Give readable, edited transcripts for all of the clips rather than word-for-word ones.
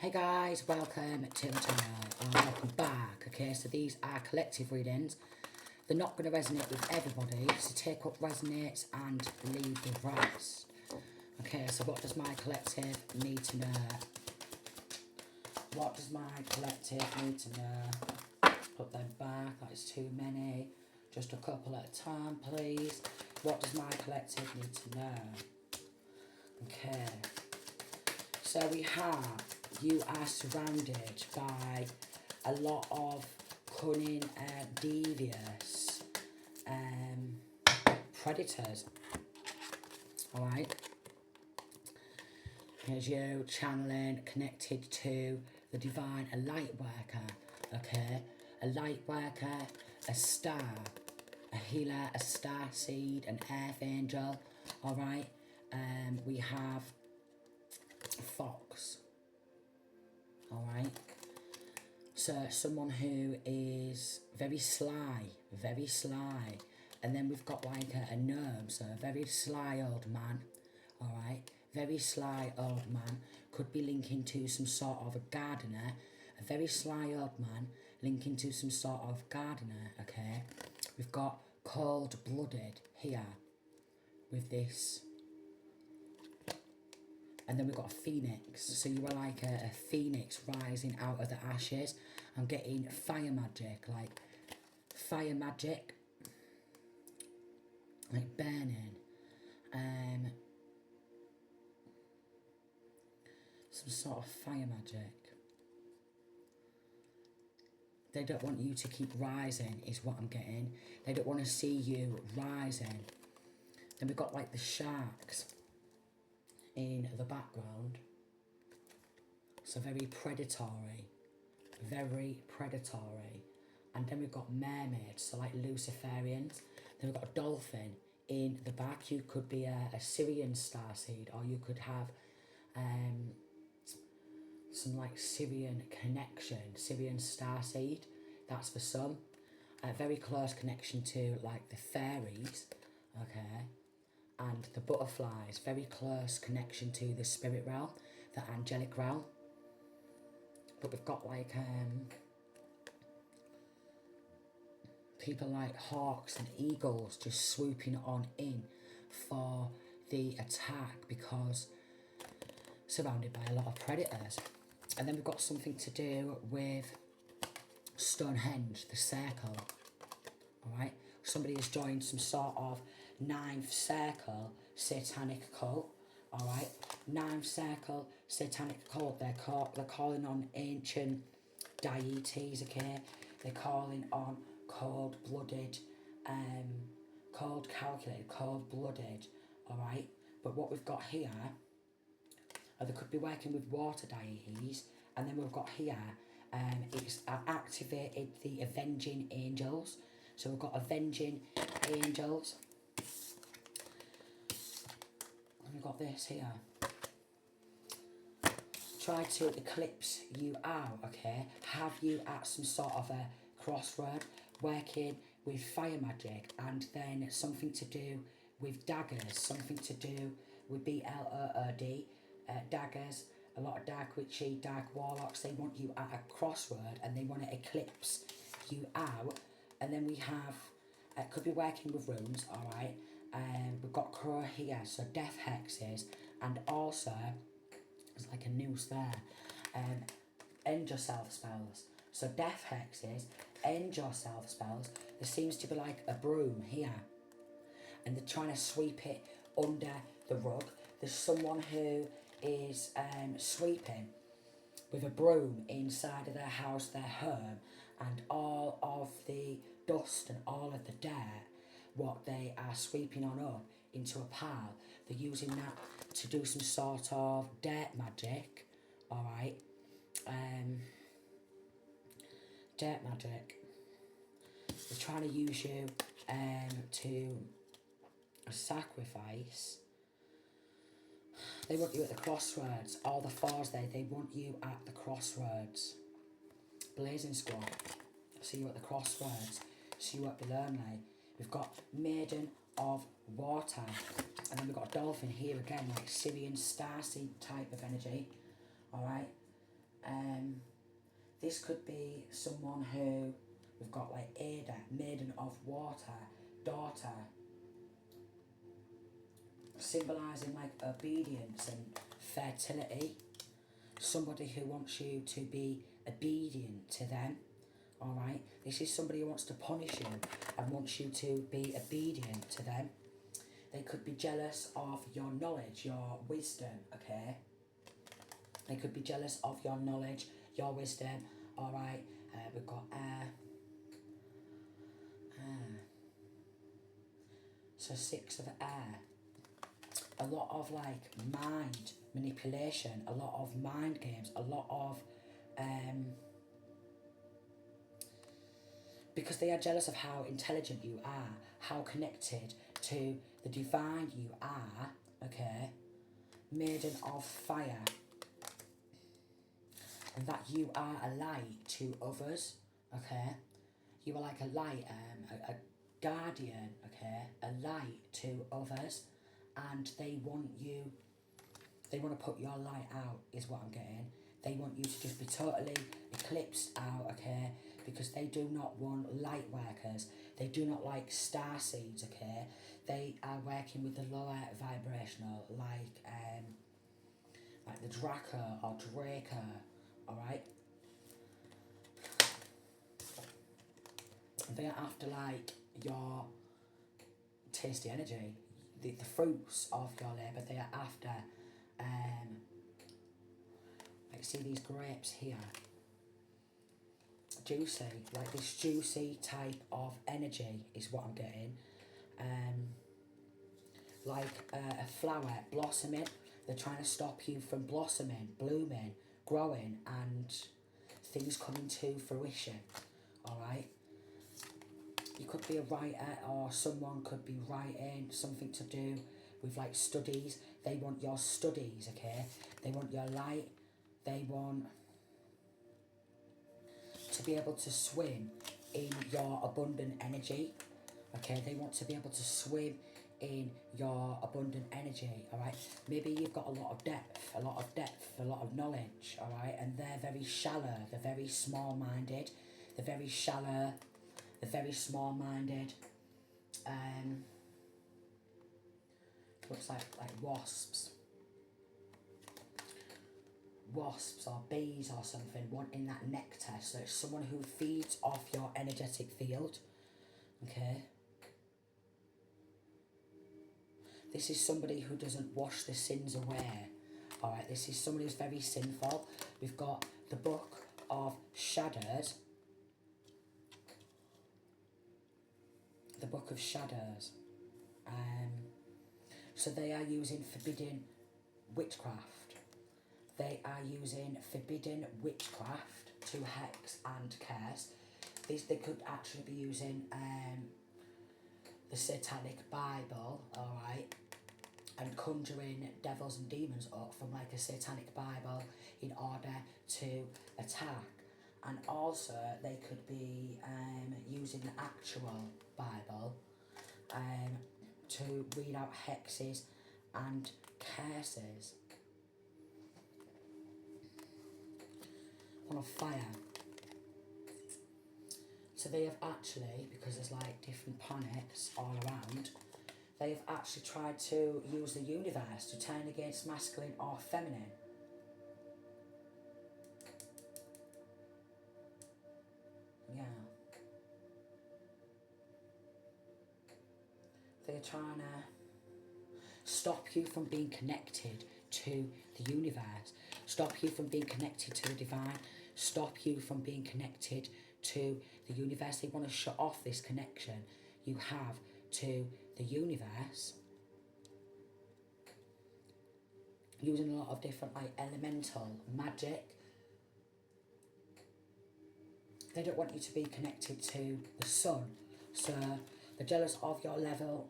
Hey guys, welcome to the channel and welcome back. Okay, so these are collective readings. They're not going to resonate with everybody, so take what resonates and leave the rest. Okay, so what does my collective need to know? What does my collective need to know? Put them back, that is too many. Just a couple at a time, please. What does my collective need to know? Okay, so we have, you are surrounded by a lot of cunning, devious predators. Alright? Here's you channeling, connected to the divine, a light worker. Okay? A light worker, a star, a healer, a star seed, an earth angel. Alright? We have a fox. Alright? So someone who is very sly. And then we've got like a gnome, so a very sly old man. Alright? Very sly old man. Could be linking to some sort of a gardener. A very sly old man linking to some sort of gardener, okay? We've got cold-blooded here with this. And then we've got a phoenix. So you are like a phoenix rising out of the ashes. I'm getting fire magic, like burning. Some sort of fire magic. They don't want you to keep rising, is what I'm getting. They don't want to see you rising. Then we've got like the sharks in the background. So very predatory. And then we've got mermaids, so like Luciferians. Then we've got a dolphin in the back. You could be a Syrian starseed, or you could have some like Syrian connection, Syrian starseed. That's for some. A very close connection to like the fairies, okay? And the butterflies, very close connection to the spirit realm, the angelic realm. But we've got like people like hawks and eagles just swooping on in for the attack because surrounded by a lot of predators. And then we've got something to do with Stonehenge, the circle. Alright? Somebody has joined some sort of ninth circle satanic cult. Alright? Ninth circle satanic cult. They're calling on ancient deities, okay? They're calling on cold-blooded, cold-calculated, cold-blooded. Alright? But what we've got here, they could be working with water deities, and then we've got here, it's activated the avenging angels. So we've got avenging angels, and we've got this here. Try to eclipse you out, okay? Have you at some sort of a crossroad, working with fire magic, and then something to do with daggers, something to do with BLOOD. Daggers, a lot of dark witchy, dark warlocks. They want you at a crossroad and they want to eclipse you out. And then we have, could be working with runes, alright. We've got crow here, so death hexes, and also, there's like a noose there, end yourself spells. So death hexes, end yourself spells. There seems to be like a broom here, and they're trying to sweep it under the rug. There's someone who is sweeping with a broom inside of their house, their home, and all of the dust and all of the dirt, what they are sweeping on up into a pile, they're using that to do some sort of dirt magic, alright, dirt magic. They're trying to use you to sacrifice. They want you at the crossroads. All the fours there, they want you at the crossroads. Blazing Squad. See you at the crossroads. See you won't be lonely. We've got Maiden of Water. And then we've got a dolphin here again, like Syrian starseed type of energy. Alright. This could be someone who, we've got like Ada, maiden of water, daughter, symbolising like obedience and fertility. Somebody who wants you to be obedient to them. Alright, this is somebody who wants to punish you and wants you to be obedient to them. They could be jealous of your knowledge, your wisdom, okay? They could be jealous of your knowledge, your wisdom. Alright, we've got air. So 6 of air. A lot of like mind manipulation, a lot of mind games, a lot of because they are jealous of how intelligent you are, how connected to the divine you are, okay? Maiden of fire. And that you are a light to others, okay? You are like a light, a guardian, okay? A light to others. And they want to put your light out, is what I'm getting. They want you to just be totally eclipsed out, okay? Because they do not want light workers. They do not like star seeds, okay? They are working with the lower vibrational, like the Draco or Draco, alright? They are after like your tasty energy, the fruits of your labour. They are after, like see these grapes here, juicy, like this juicy type of energy is what I'm getting. Like a flower blossoming, they're trying to stop you from blossoming, blooming, growing, and things coming to fruition, alright? You could be a writer, or someone could be writing something to do with like studies. They want your studies, okay? They want your light. They want to be able to swim in your abundant energy, okay? They want to be able to swim in your abundant energy, alright? Maybe you've got a lot of depth, a lot of knowledge, alright? And they're very shallow, they're very small-minded, they're very shallow, they're very small-minded. Looks like wasps. Wasps or bees or something wanting that nectar. So it's someone who feeds off your energetic field, okay? This is somebody who doesn't wash the sins away, alright? This is somebody who's very sinful. We've got the Book of Shadows. The Book of Shadows. So they are using forbidden witchcraft. They are using forbidden witchcraft to hex and curse. They could actually be using the Satanic Bible, alright, and conjuring devils and demons up from like a Satanic Bible in order to attack. And also they could be using the actual Bible to read out hexes and curses. On a fire. So they have actually, because there's like different planets all around, they have actually tried to use the universe to turn against masculine or feminine. Yeah. They're trying to stop you from being connected to the universe, stop you from being connected to the divine, stop you from being connected to the universe. They want to shut off this connection you have to the universe, using a lot of different like elemental magic. They don't want you to be connected to the sun, so they're jealous of your level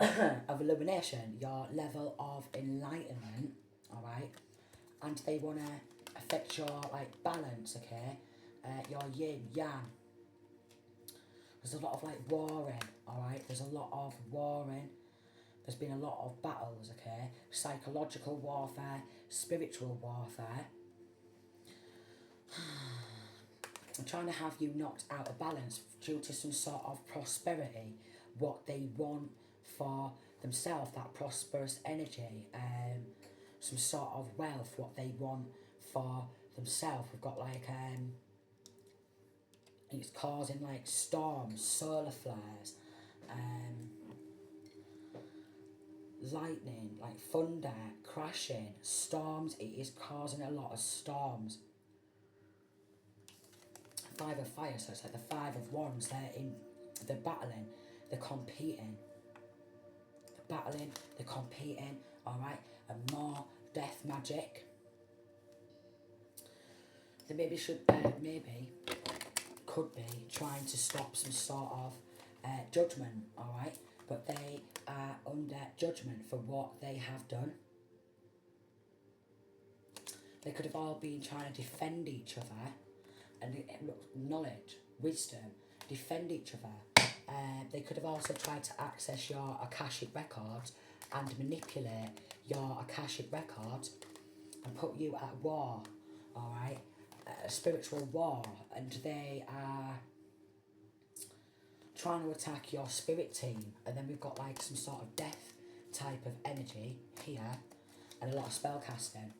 of illumination, your level of enlightenment, alright? And they want to affect your like balance, okay? Your yin, yang. There's a lot of like warring, alright? There's a lot of warring. There's been a lot of battles, okay? Psychological warfare, spiritual warfare. I'm trying to have you knocked out of balance due to some sort of prosperity, what they want for themselves, that prosperous energy, some sort of wealth, what they want for themselves. We've got like, it's causing like storms, solar flares, lightning, like thunder, crashing, storms. It is causing a lot of storms. Five of fire, so it's like the five of wands. They're battling, they're competing, they're competing. All right, and more death magic. They maybe could be trying to stop some sort of judgment. All right, but they are under judgment for what they have done. They could have all been trying to defend each other, and knowledge, wisdom, defend each other. They could have also tried to access your Akashic records and manipulate your Akashic records and put you at war, alright? A spiritual war, and they are trying to attack your spirit team. And then we've got like some sort of death type of energy here, and a lot of spell casting,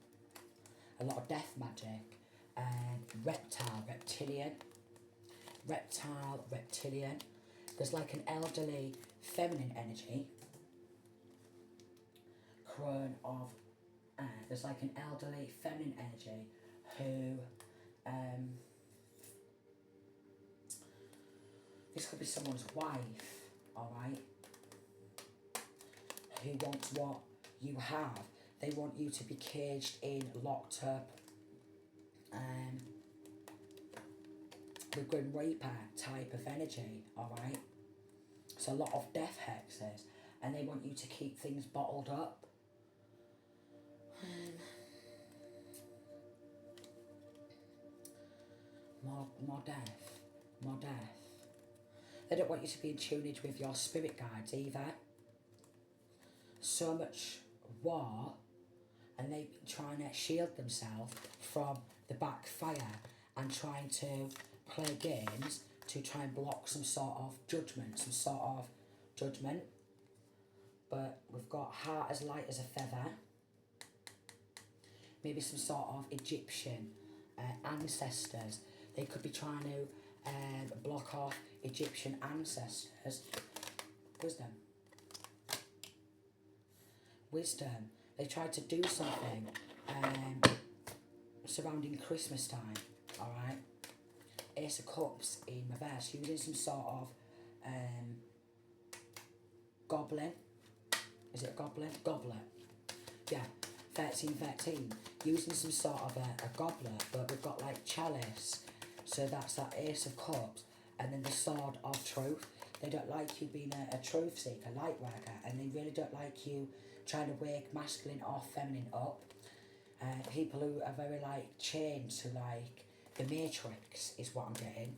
a lot of death magic, and reptilian. There's like an elderly feminine energy. Crone of there's like an elderly feminine energy who this could be someone's wife, alright, who wants what you have. They want you to be caged in, locked up, with Grim Reaper type of energy, alright? So a lot of death hexes, and they want you to keep things bottled up. More death. They don't want you to be in tunage with your spirit guides either. So much war, and they've been trying to shield themselves from the backfire and trying to play games to try and block some sort of judgment. But we've got heart as light as a feather. Maybe some sort of Egyptian ancestors. They could be trying to block off Egyptian ancestors. Wisdom. They tried to do something surrounding Christmas time, alright? Ace of Cups in reverse, using some sort of goblin. Is it a goblin? Goblet. Yeah, 1313. Using some sort of a goblet, but we've got like chalice. So that's that Ace of Cups, and then the Sword of Truth. They don't like you being a truth seeker, light worker, and they really don't like you trying to wake masculine or feminine up. People who are very like chained to like the Matrix is what I'm getting.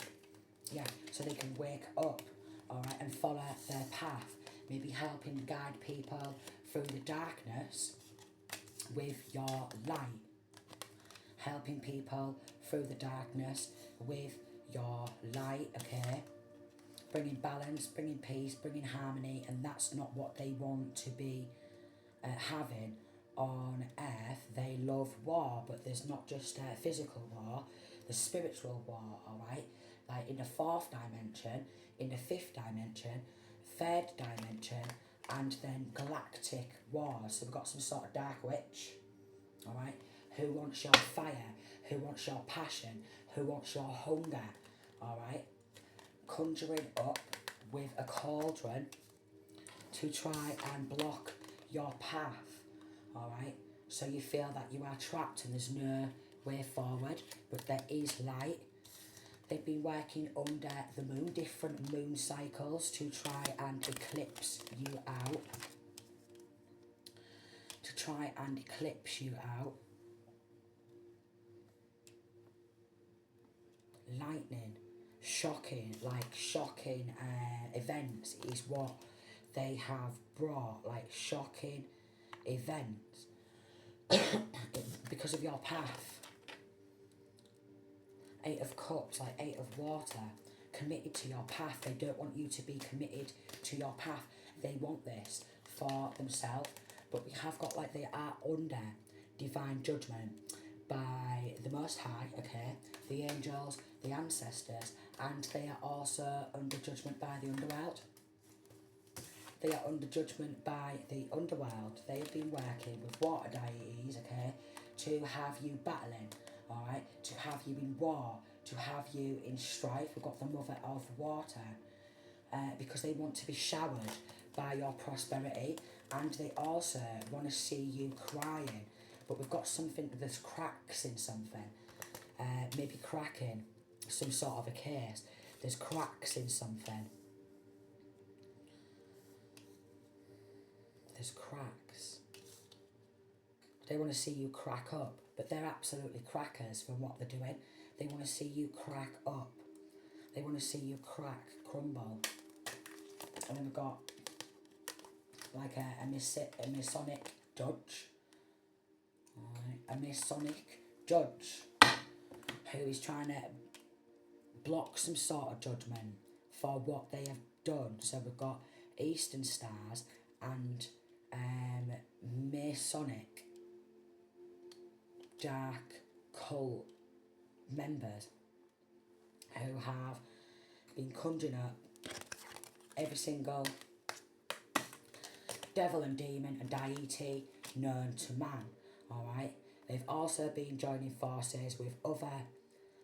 Yeah, so they can wake up, alright, and follow their path. Maybe helping guide people through the darkness with your light. Helping people through the darkness with your light, okay? Bringing balance, bringing peace, bringing harmony, and that's not what they want to be having on earth. They love war, but there's not just physical war, there's spiritual war, alright? Like in the fourth dimension, in the fifth dimension, third dimension, and then galactic wars. So we've got some sort of dark witch, alright? Who wants your fire? Who wants your passion? Who wants your hunger? Alright? Conjuring up with a cauldron to try and block your path. Alright? So you feel that you are trapped and there's no way forward, but there is light. They've been working under the moon, different moon cycles, to try and eclipse you out. Lightning, shocking events is what they have brought, like shocking events because of your path. Eight of Cups, like Eight of Water, committed to your path. They don't want you to be committed to your path. They want this for themselves. But we have got like they are under divine judgment by the Most High, okay, the angels, the ancestors, and they are also under judgment by the underworld. They are under judgment by the underworld. They have been working with water deities, okay, to have you battling, alright, to have you in war, to have you in strife. We've got the mother of water, because they want to be showered by your prosperity, and they also want to see you crying. But we've got something, there's cracks in something, maybe cracking some sort of a case. There's cracks in something. There's cracks. They want to see you crack up, but they're absolutely crackers for what they're doing. They want to see you crack up. They want to see you crack, crumble. And then we've got like a Masonic judge. Alright, a Masonic judge who is trying to block some sort of judgment for what they have done. So we've got Eastern Stars and Masonic dark cult members who have been conjuring up every single devil and demon and deity known to man, alright? They've also been joining forces with other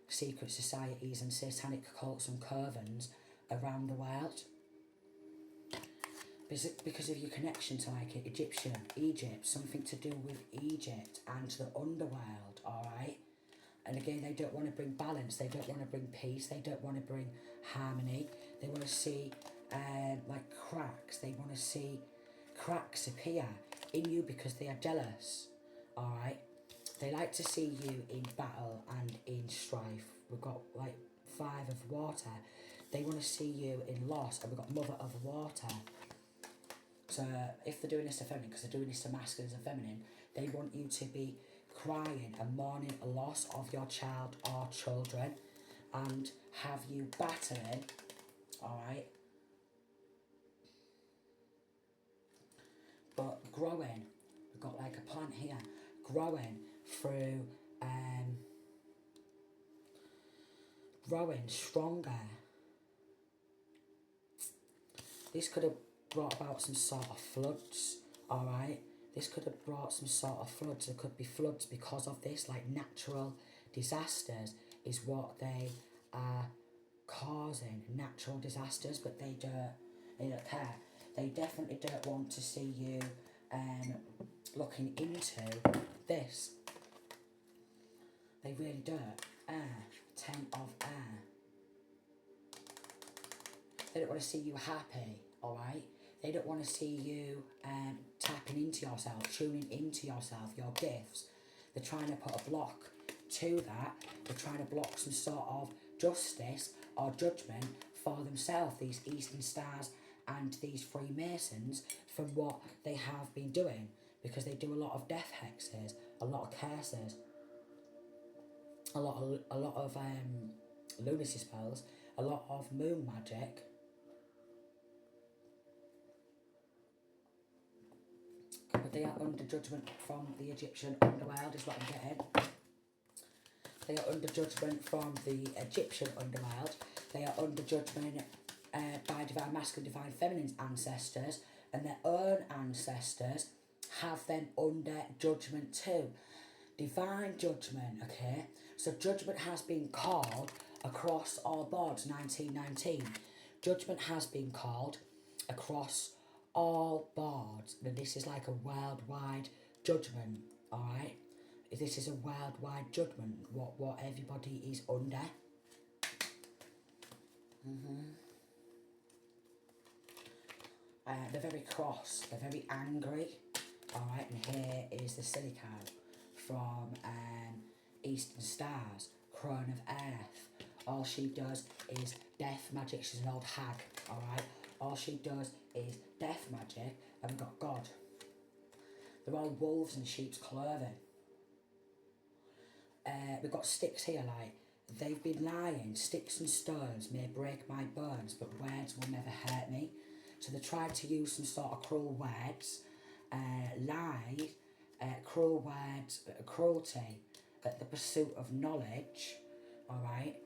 secret societies and satanic cults and covens around the world. Because of your connection to like Egypt, something to do with Egypt and the underworld, alright? And again, they don't want to bring balance, they don't want to bring peace, they don't want to bring harmony. They want to see like cracks, they want to see cracks appear in you because they are jealous, alright? They like to see you in battle and in strife. We've got like Five of Water. They want to see you in loss, and we've got Mother of Water. So if they're doing this to feminine, because they're doing this to masculine and feminine, they want you to be crying and mourning a loss of your child or children, and have you battering, alright, but growing. We've got like a plant here, growing through, growing stronger. This could have brought about some sort of floods, alright? This could have brought some sort of floods. There could be floods because of this, like natural disasters is what they are causing, natural disasters, but they don't care. They definitely don't want to see you looking into this. They really don't. Air, 10 of air. They don't want to see you happy, alright? They don't want to see you tapping into yourself, tuning into yourself, your gifts. They're trying to put a block to that. They're trying to block some sort of justice or judgment for themselves, these Eastern Stars and these Freemasons, from what they have been doing, because they do a lot of death hexes, a lot of curses, a lot of lunacy spells, a lot of moon magic. But they are under judgment from the Egyptian underworld, is what I'm getting. They are under judgment from the Egyptian underworld. They are under judgment by divine masculine, divine feminine ancestors, and their own ancestors have them under judgment too. Divine judgment, okay? So judgment has been called across all boards, 1919. Judgment has been called across all boards. And this is like a worldwide judgment, alright? This is a worldwide judgment, what everybody is under. They're very cross, they're very angry, alright? And here is the silicone from Eastern Stars, Crone of Earth. All she does is death magic. She's an old hag, alright? All she does is death magic, and we've got God. They're all wolves in sheep's clothing. We've got sticks here like they've been lying. Sticks and stones may break my bones, but words will never hurt me. So they tried to use some sort of cruel words, lies, cruel words, cruelty, at the pursuit of knowledge, alright?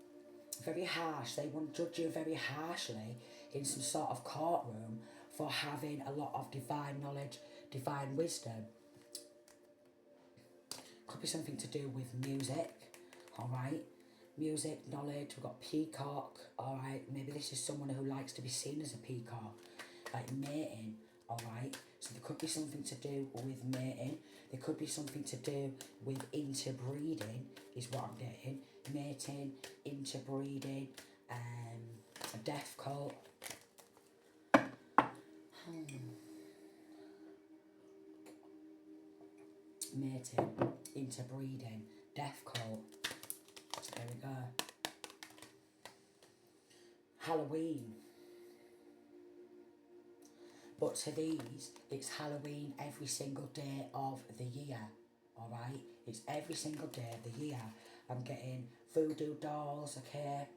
Very harsh. They want to judge you very harshly in some sort of courtroom for having a lot of divine knowledge, divine wisdom. Could be something to do with music, alright? Music, knowledge, we've got peacock, alright? Maybe this is someone who likes to be seen as a peacock, like mating, alright? So there could be something to do with mating. There could be something to do with interbreeding, is what I'm getting. Mating, interbreeding, a death cult. Mating, interbreeding, death cult. There we go. Halloween. But to these, it's Halloween every single day of the year, alright? It's every single day of the year. I'm getting voodoo dolls, okay?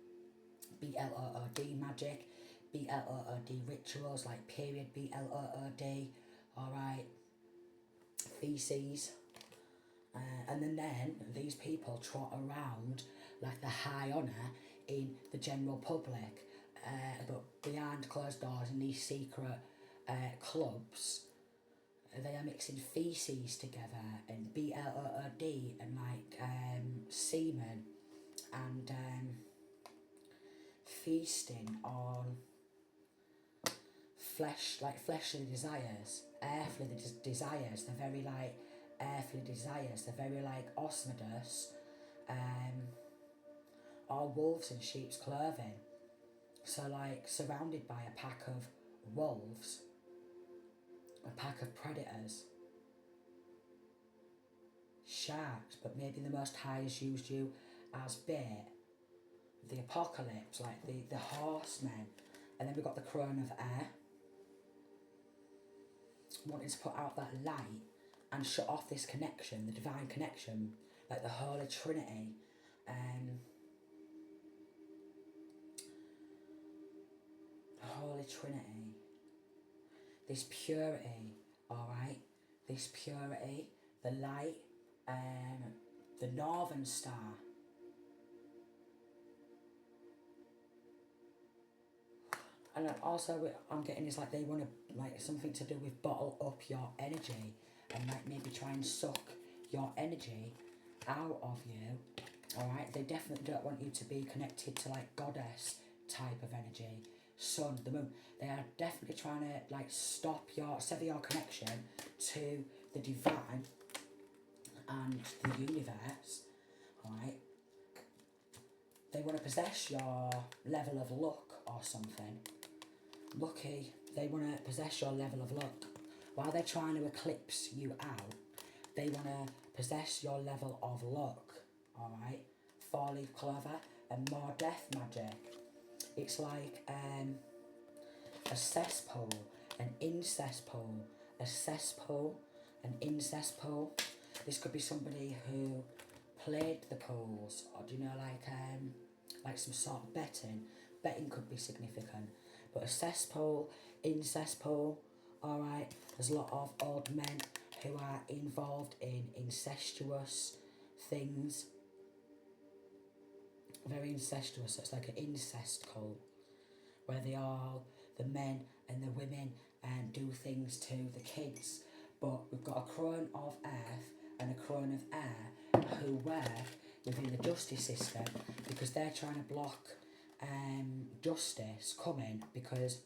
BLOOD magic, BLOOD rituals, like period BLOOD, alright? Feces. And then these people trot around like the high honour in the general public, but behind closed doors in these secret clubs, they are mixing feces together and BLOOD and like semen and feasting on flesh, like fleshly desires, earthly desires. They're very like earthly desires. They're very like Osmodus, or wolves in sheep's clothing. So like surrounded by a pack of wolves, a pack of predators, sharks, but maybe the Most High has used you as bait. The apocalypse, like the horsemen, and then we've got the crown of air, wanting to put out that light and shut off this connection, the divine connection, like the Holy Trinity. The Holy Trinity. This purity, alright? This purity, the light, the Northern Star. And also what I'm getting is like they want to, like something to do with bottle up your energy and like maybe try and suck your energy out of you, alright? They definitely don't want you to be connected to like goddess type of energy, sun, the moon. They are definitely trying to like sever your connection to the divine and the universe, alright? They want to possess your level of luck or something. Lucky, they want to possess your level of luck. While they're trying to eclipse you out, they want to possess your level of luck, alright? 4-leaf clover and more death magic. It's like a cesspool, an incest pool, a cesspool, an incest pool. This could be somebody who played the pools, or do you know, like some sort of betting. Betting could be significant. But a cesspool, incest pool, alright, there's a lot of old men who are involved in incestuous things. Very incestuous, so it's like an incest cult, where the men and the women do things to the kids. But we've got a crown of earth and a crown of air who work within the justice system because they're trying to block justice coming, because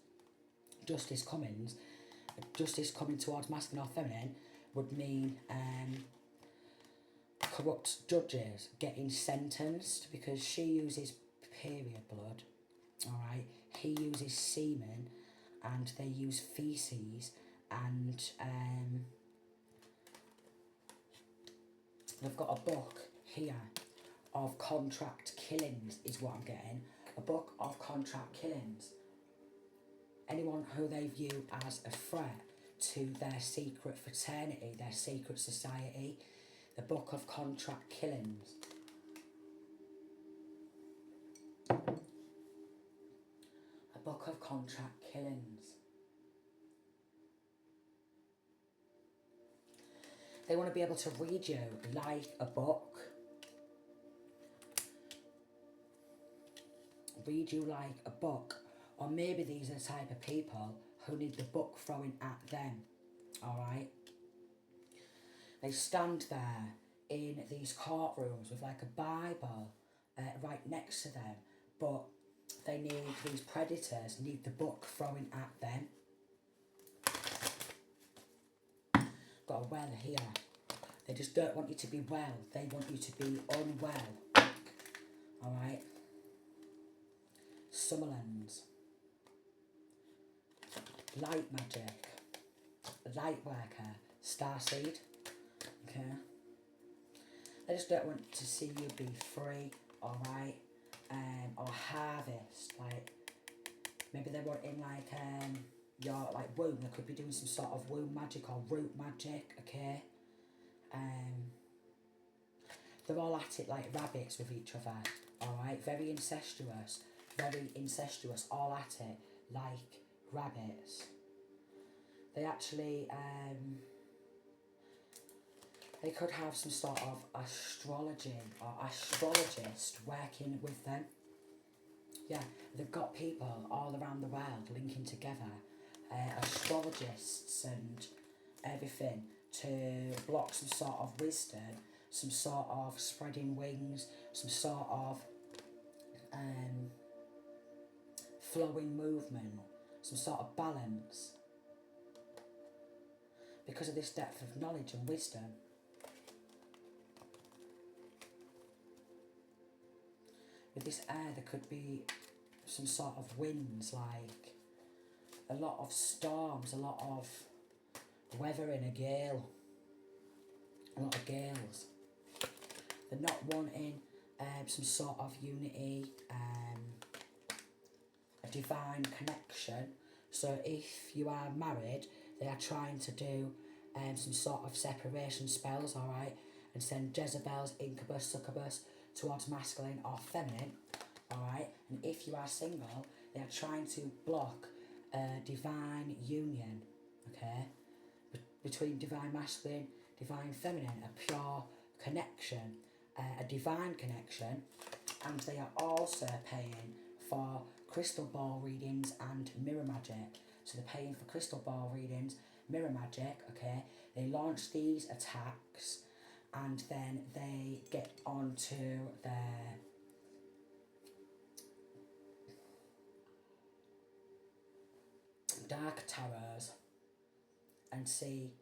justice coming towards masculine or feminine would mean corrupt judges getting sentenced, because she uses period blood, alright, he uses semen, and they use feces, and they've got a book here of contract killings is what I'm getting. A book of contract killings. Anyone who they view as a threat to their secret fraternity, their secret society. The book of contract killings. Book of Contract Killings. They want to be able to read you like a book. Read you like a book. Or maybe these are the type of people who need the book thrown at them. Alright? They stand there in these courtrooms with like a Bible right next to them. But they need, these predators need the book thrown at them. Got a well here. They just don't want you to be well. They want you to be unwell. Alright? Summerlands. Light magic. Light worker. Starseed. Okay? They just don't want to see you be free. Alright? Or harvest. Like, maybe they want in like, your like womb. They could be doing some sort of womb magic or root magic. Okay? They're all at it like rabbits with each other, alright? Very incestuous, all at it like rabbits. They actually, they could have some sort of astrology or astrologist working with them. Yeah, they've got people all around the world linking together, astrologists and everything, to block some sort of wisdom, some sort of spreading wings, some sort of flowing movement, some sort of balance. Because of this depth of knowledge and wisdom. With this air there could be some sort of winds, like a lot of storms, a lot of weather in a gale. A lot of gales. They're not wanting some sort of unity, a divine connection. So if you are married, they are trying to do some sort of separation spells, alright, and send Jezebels, incubus, succubus towards masculine or feminine, alright. And if you are single, they are trying to block a divine union, okay, between divine masculine, divine feminine, a pure connection, a divine connection. And they are also paying for crystal ball readings and mirror magic. So they're paying for crystal ball readings, mirror magic, okay. They launch these attacks and then they get onto their dark tarot and see,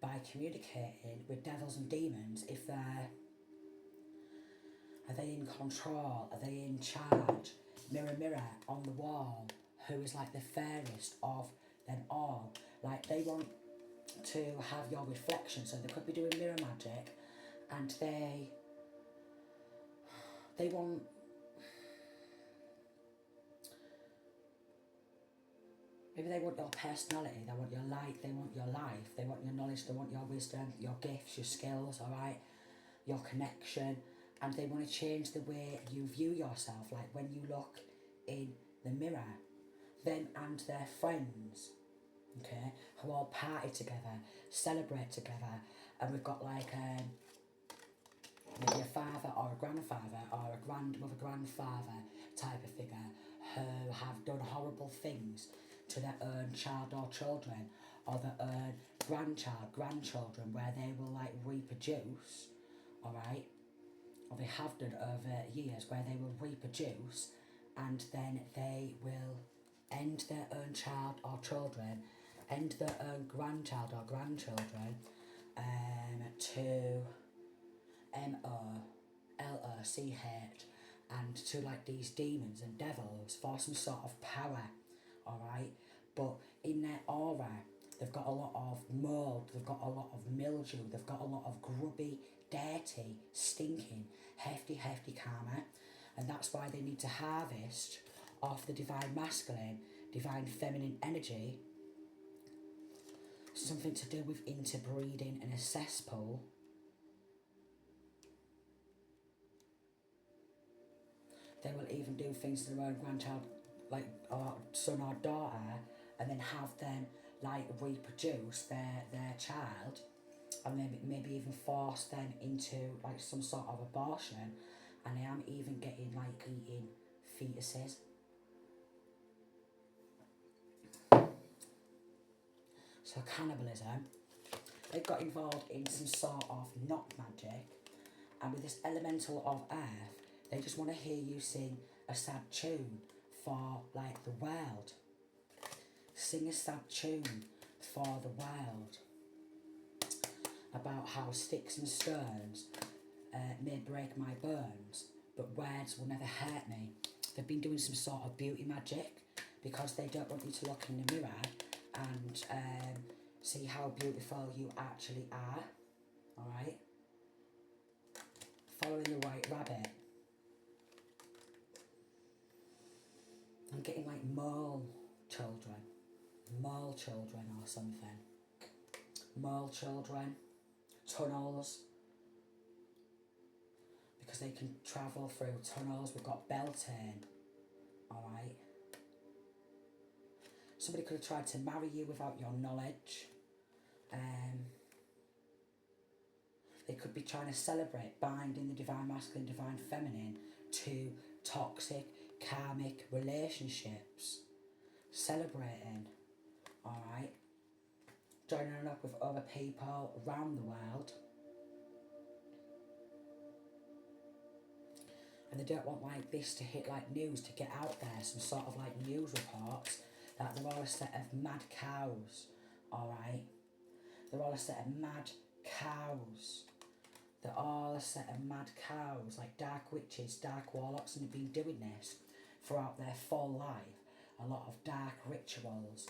by communicating with devils and demons, if are they in control, are they in charge? Mirror, mirror on the wall, who is like the fairest of them all? Like, they want to have your reflection, so they could be doing mirror magic, and they want, maybe they want your personality, they want your light, they want your life, they want your knowledge, they want your wisdom, your gifts, your skills, alright, your connection, and they want to change the way you view yourself. Like when you look in the mirror, them and their friends, okay, who all party together, celebrate together, and we've got like maybe a father or a grandfather or a grandmother, grandfather type of figure who have done horrible things to their own child or children, or their own grandchild, grandchildren, where they will like reproduce, alright, or they have done over years, where they will reproduce and then they will end their own child or children, end their own grandchild or grandchildren, to MOLOCH, and to like these demons and devils for some sort of power, alright. But in their aura, they've got a lot of mould, they've got a lot of mildew, they've got a lot of grubby, dirty, stinking, hefty karma, and that's why they need to harvest off the divine masculine, divine feminine energy, something to do with interbreeding in a cesspool. They will even do things to their own grandchild, like our son or daughter, and then have them like reproduce their child, and then maybe even force them into like some sort of abortion, and I am even getting like eating fetuses. So cannibalism, they got involved in some sort of knock magic, and with this elemental of earth, they just want to hear you sing a sad tune for like the world. Sing a sad tune for the world about how sticks and stones may break my bones, but words will never hurt me. They've been doing some sort of beauty magic because they don't want you to look in the mirror and see how beautiful you actually are. Alright? Following the white rabbit. I'm getting like mole children or something. Mole children, tunnels, because they can travel through tunnels. We've got Beltane, alright. Somebody could have tried to marry you without your knowledge. They could be trying to celebrate binding the divine masculine, divine feminine to toxic, karmic relationships. Celebrating, alright. Joining up with other people around the world. And they don't want like this to hit like news, to get out there, some sort of like news reports that they're all a set of mad cows, alright? They're all a set of mad cows. They're all a set of mad cows, like dark witches, dark warlocks, and they've been doing this throughout their full life. A lot of dark rituals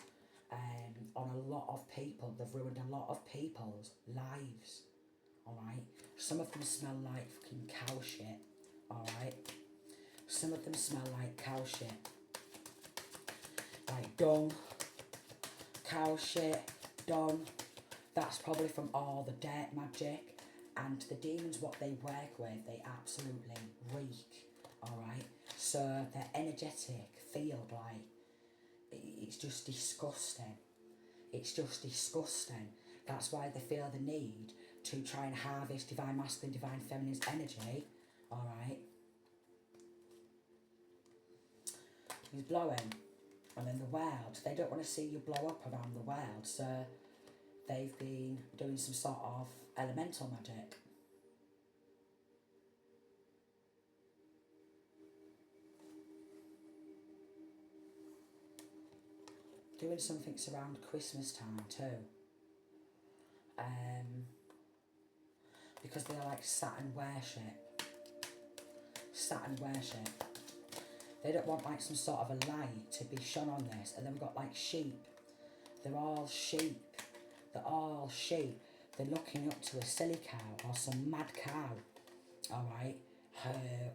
on a lot of people. They've ruined a lot of people's lives, alright? Some of them smell like fucking cow shit, alright? Some of them smell like cow shit. Like dung, cow shit, dung. That's probably from all the dirt magic. And the demons, what they work with, they absolutely reek, alright? So their energetic field, like, it's just disgusting. It's just disgusting. That's why they feel the need to try and harvest divine masculine, divine feminine's energy, alright? He's blowing. And then the world, they don't want to see you blow up around the world, so they've been doing some sort of elemental magic. Doing something around Christmas time too. Because they're like Saturn worship. Saturn worship. They don't want like some sort of a light to be shone on this. And then we've got like sheep. They're all sheep. They're all sheep. They're looking up to a silly cow or some mad cow. Alright. Who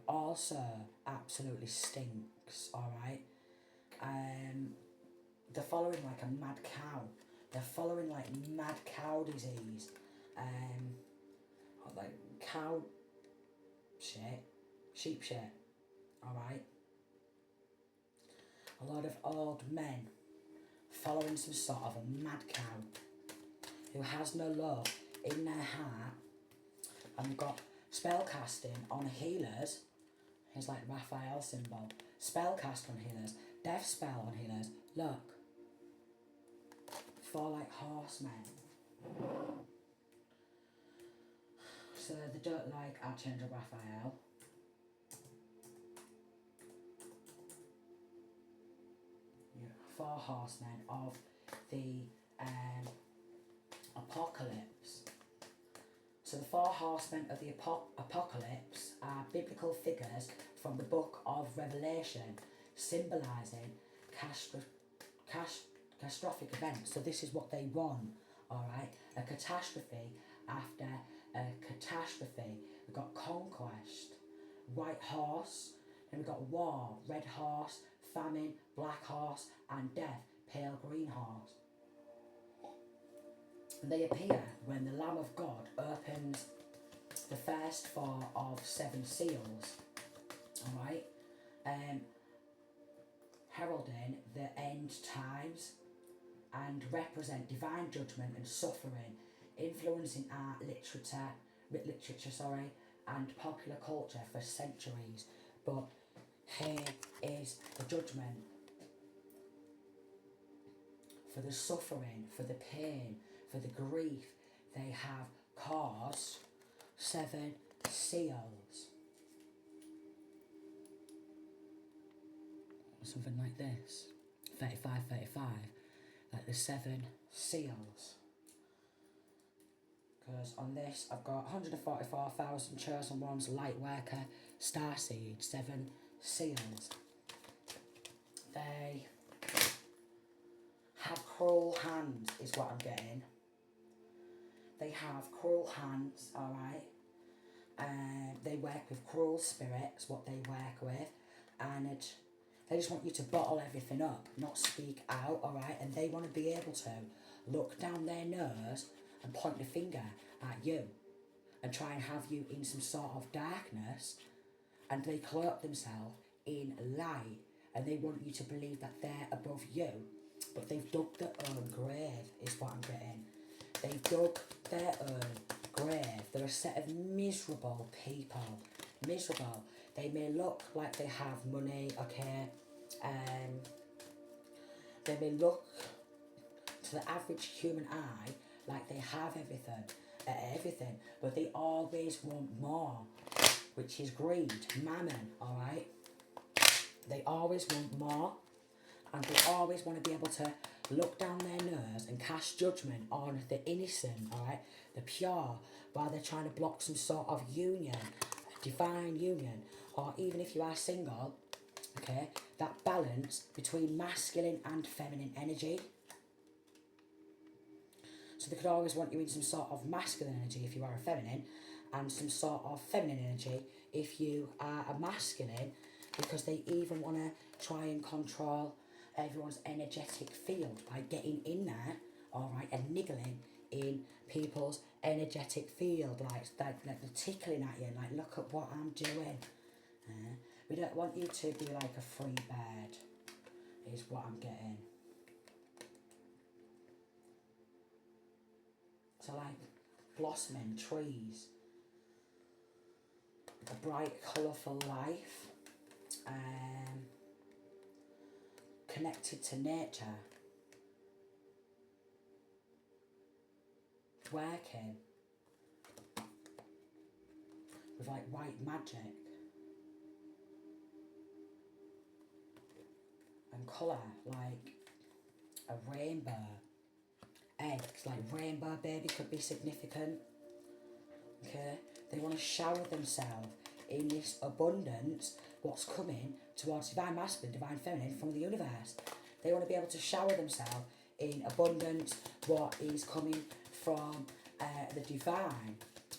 also absolutely stinks. Alright. They're following like a mad cow. They're following like mad cow disease. Or like cow shit. Sheep shit. Alright. A lot of old men following some sort of a mad cow who has no love in their heart. And we've got spell casting on healers. Here's like Raphael symbol. Spell cast on healers. Death spell on healers. Look. For like horsemen. So they don't like Archangel Raphael. Yeah. 4 horsemen of the apocalypse. So the 4 horsemen of the apocalypse are biblical figures from the book of Revelation, symbolising catastrophic events. So this is what they want, alright? A catastrophe after a catastrophe. We've got conquest, white horse, then we've got war, red horse, famine, black horse, and death, pale green horse. And they appear when the Lamb of God opens the first 4 of 7 seals, alright? heralding the end times and represent divine judgment and suffering, influencing art, literature, and popular culture for centuries. But here is the judgment for the suffering, for the pain, for the grief they have caused. 7 seals. Something like this. 35, 35. Like the 7 seals. Because on this I've got 144,000 chosen ones, light worker, starseed, 7 seals. They have cruel hands is what I'm getting. They have cruel hands, alright. They work with cruel spirits, what they work with. And they just want you to bottle everything up, not speak out, alright. And they want to be able to look down their nose and point the finger at you. And try and have you in some sort of darkness. And they cloak themselves in light. And they want you to believe that they're above you. But they've dug their own grave, is what I'm getting. They've dug their own grave. They're a set of miserable people. Miserable. They may look like they have money, okay? They may look to the average human eye like they have everything. But they always want more, which is greed, mammon, alright? They always want more. And they always want to be able to look down their nose and cast judgment on the innocent, alright, the pure, while they're trying to block some sort of union, divine union, or even if you are single, okay, that balance between masculine and feminine energy. So they could always want you in some sort of masculine energy if you are a feminine, and some sort of feminine energy if you are a masculine, because they even want to try and control everyone's energetic field by getting in there, alright, and niggling in people's energetic field, like they're tickling at you, like, look at what I'm doing. We don't want you to be like a free bird, is what I'm getting. So like blossoming trees, a bright, colourful life, connected to nature, working with like white magic and colour, like a rainbow, eggs, like rainbow baby could be significant, okay? They want to shower themselves in this abundance, what's coming towards divine masculine, divine feminine from the universe. They want to be able to shower themselves in abundance, what is coming from the divine.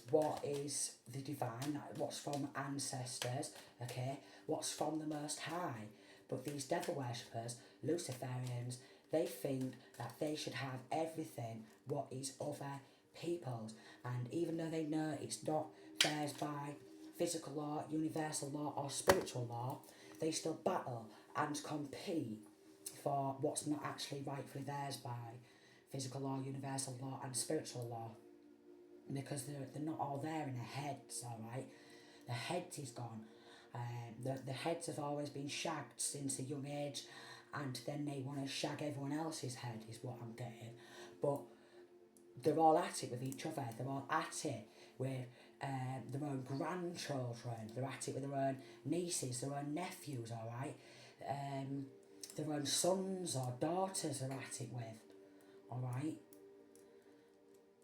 What is the divine? What's from ancestors, okay? What's from the Most High? But these devil worshippers, Luciferians, they think that they should have everything what is other people's. And even though they know it's not theirs by physical law, universal law, or spiritual law, they still battle and compete for what's not actually rightfully theirs by physical law, universal law, and spiritual law. Because they're not all there in their heads, alright? The head is gone. The heads have always been shagged since a young age, and then they want to shag everyone else's head, is what I'm getting. But they're all at it with each other. They're all at it with their own grandchildren. They're at it with their own nieces, their own nephews, alright? Their own sons or daughters are at it with, alright?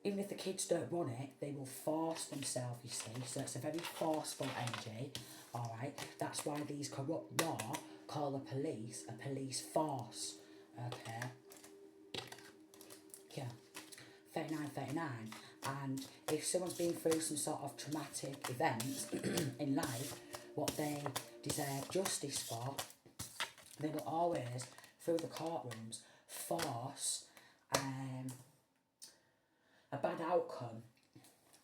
Even if the kids don't want it, they will force themselves, you see. So it's a very forceful energy, alright? That's why these corrupt law call the police a police force, okay? Yeah. 39. And if someone's been through some sort of traumatic events in life, what they deserve justice for, they will always, through the courtrooms, force a bad outcome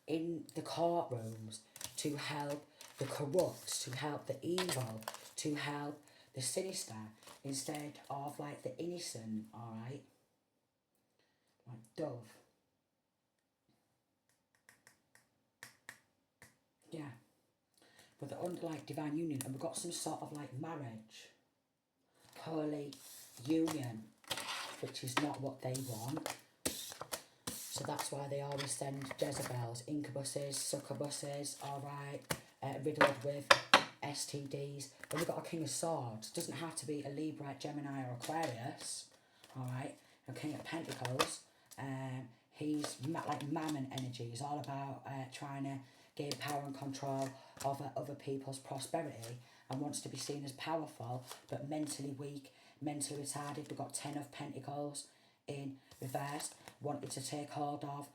in the courtrooms to help the corrupt, to help the evil, to help the sinister instead of like the innocent, alright? Like dove. Yeah. But they're under like divine union, and we've got some sort of like marriage, holy union, which is not what they want. So that's why they always send Jezebels, incubuses, succubuses, alright, riddled with STDs. But we've got a King of Swords. Doesn't have to be a Libra, Gemini or Aquarius, alright. A King of Pentacles. He's like mammon energy. He's all about trying to gain power and control over other people's prosperity, and wants to be seen as powerful, but mentally weak, mentally retarded. We've got 10 of Pentacles in reverse, wanted to take hold of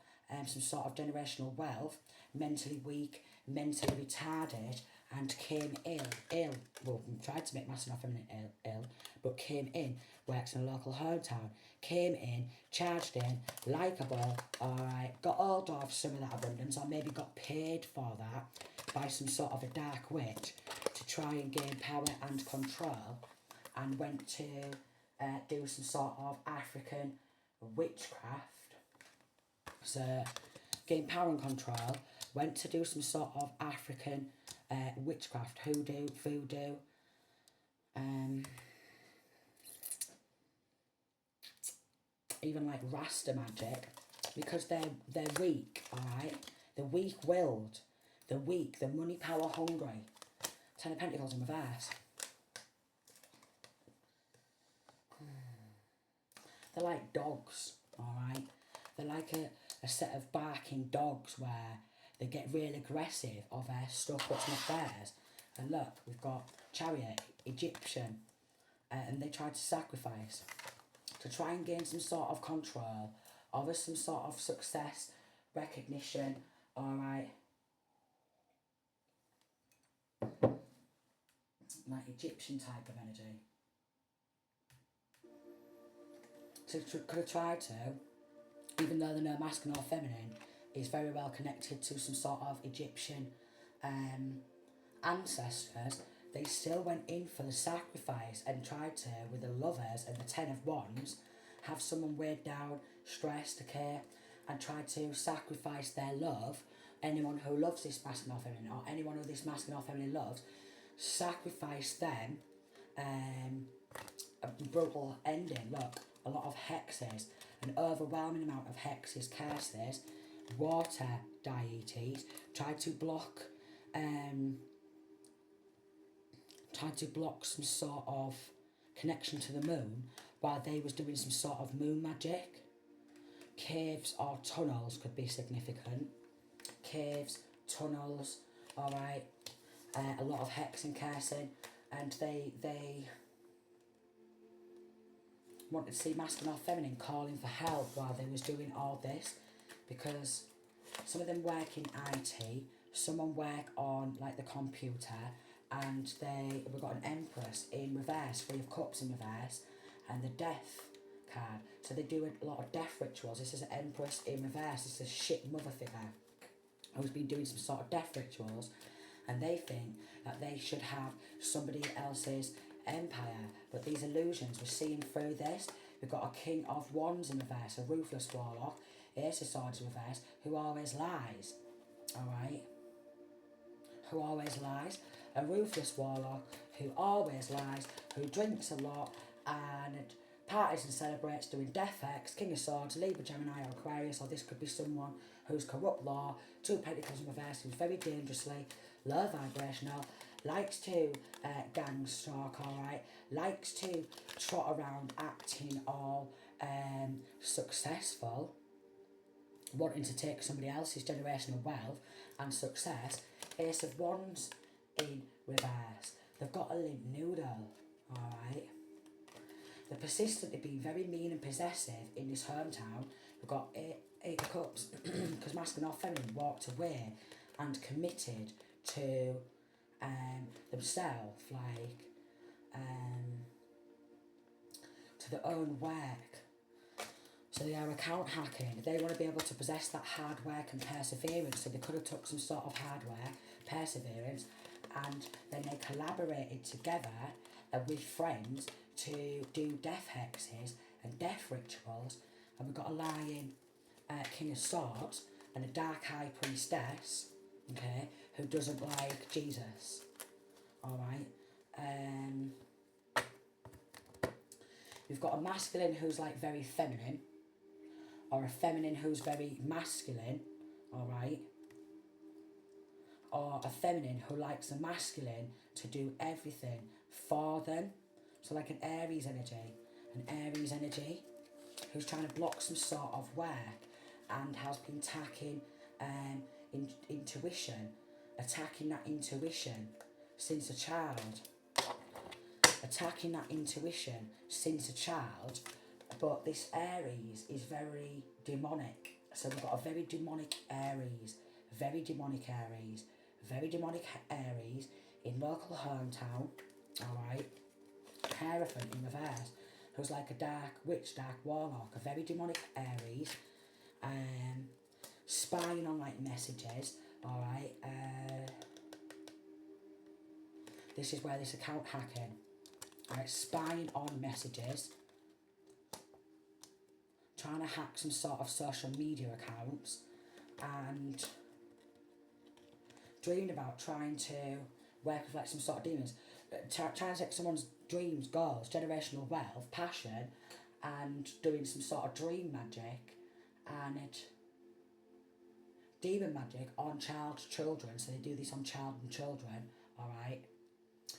some sort of generational wealth, mentally weak, mentally retarded, and came ill, well, tried to make masculine or feminine ill, but came in, works in a local hometown, came in, charged in, likeable, alright, got hold of some of that abundance, or maybe got paid for that by some sort of a dark witch to try and gain power and control, and went to do some sort of African witchcraft. So, gain power and control, went to do some sort of African witchcraft, hoodoo, voodoo, even like Rasta magic, because they're weak, alright? They're weak-willed, they're weak, they're money, power, hungry. 10 of Pentacles in reverse. They're like dogs, alright? They're like a set of barking dogs where they get real aggressive of their stuff that's not theirs. And look, we've got Chariot, Egyptian, and they tried to sacrifice to try and gain some sort of control over some sort of success, recognition, alright? Like Egyptian type of energy. So could have tried to, even though they're no masculine or feminine, is very well connected to some sort of Egyptian ancestors. They still went in for the sacrifice and tried to, with the lovers and the 10 of Wands, have someone weighed down, stressed, okay, and tried to sacrifice their love. Anyone who loves this masculine or feminine, or anyone who this masculine or feminine loves, sacrifice them. A brutal ending. Look, a lot of hexes, an overwhelming amount of hexes, curses, water deities, tried to block some sort of connection to the moon while they was doing some sort of moon magic. Caves or tunnels could be significant. Caves, tunnels, alright. A lot of hex and cursing, and they wanted to see masculine or feminine calling for help while they was doing all this, because some of them work in IT, someone work on like the computer, and we've got an Empress in reverse, 3 of Cups in reverse, and the Death card. So they do a lot of death rituals. This is an Empress in reverse. This is a shit mother figure who's been doing some sort of death rituals, and they think that they should have somebody else's empire. But these illusions, we're seeing through this. We've got a King of Wands in reverse, a ruthless warlock, Ace of Swords in reverse, who always lies. Alright? Who always lies. A ruthless warlock who always lies, who drinks a lot and parties and celebrates, doing death hex, King of Swords, Libra, Gemini or Aquarius, or this could be someone who's corrupt law, 2 Pentacles in reverse, who's very dangerously low vibrational, likes to gang stalk, alright, likes to trot around acting all successful, wanting to take somebody else's generational wealth and success. Ace of Wands in reverse. They've got a limp noodle, alright. They're persistently being very mean and possessive in this hometown. We've got 8 of Cups, because masculine or feminine walked away and committed to themselves, like to their own work. So they are account hacking. They want to be able to possess that hard work and perseverance. So they could have took some sort of hardware, perseverance, and then they collaborated together with friends to do death hexes and death rituals. And we've got a lying King of Swords and a dark high priestess, okay, who doesn't like Jesus. Alright. We've got a masculine who's like very feminine, or a feminine who's very masculine, alright, or a feminine who likes a masculine to do everything for them. So like an Aries energy who's trying to block some sort of work and has been attacking intuition, attacking that intuition since a child. Attacking that intuition since a child, but this Aries is very demonic. So we've got a very demonic Aries, very demonic Aries, very demonic Aries in local hometown, alright. Hierophant in reverse, who's like a dark witch, dark warlock, a very demonic Aries, spying on like messages, alright. This is where this account hacking. Right, spying on messages, trying to hack some sort of social media accounts, and dreaming about trying to work with like some sort of demons, trying to take someone's dreams, goals, generational wealth, passion, and doing some sort of dream magic and demon magic on children. So they do this on child and children, alright.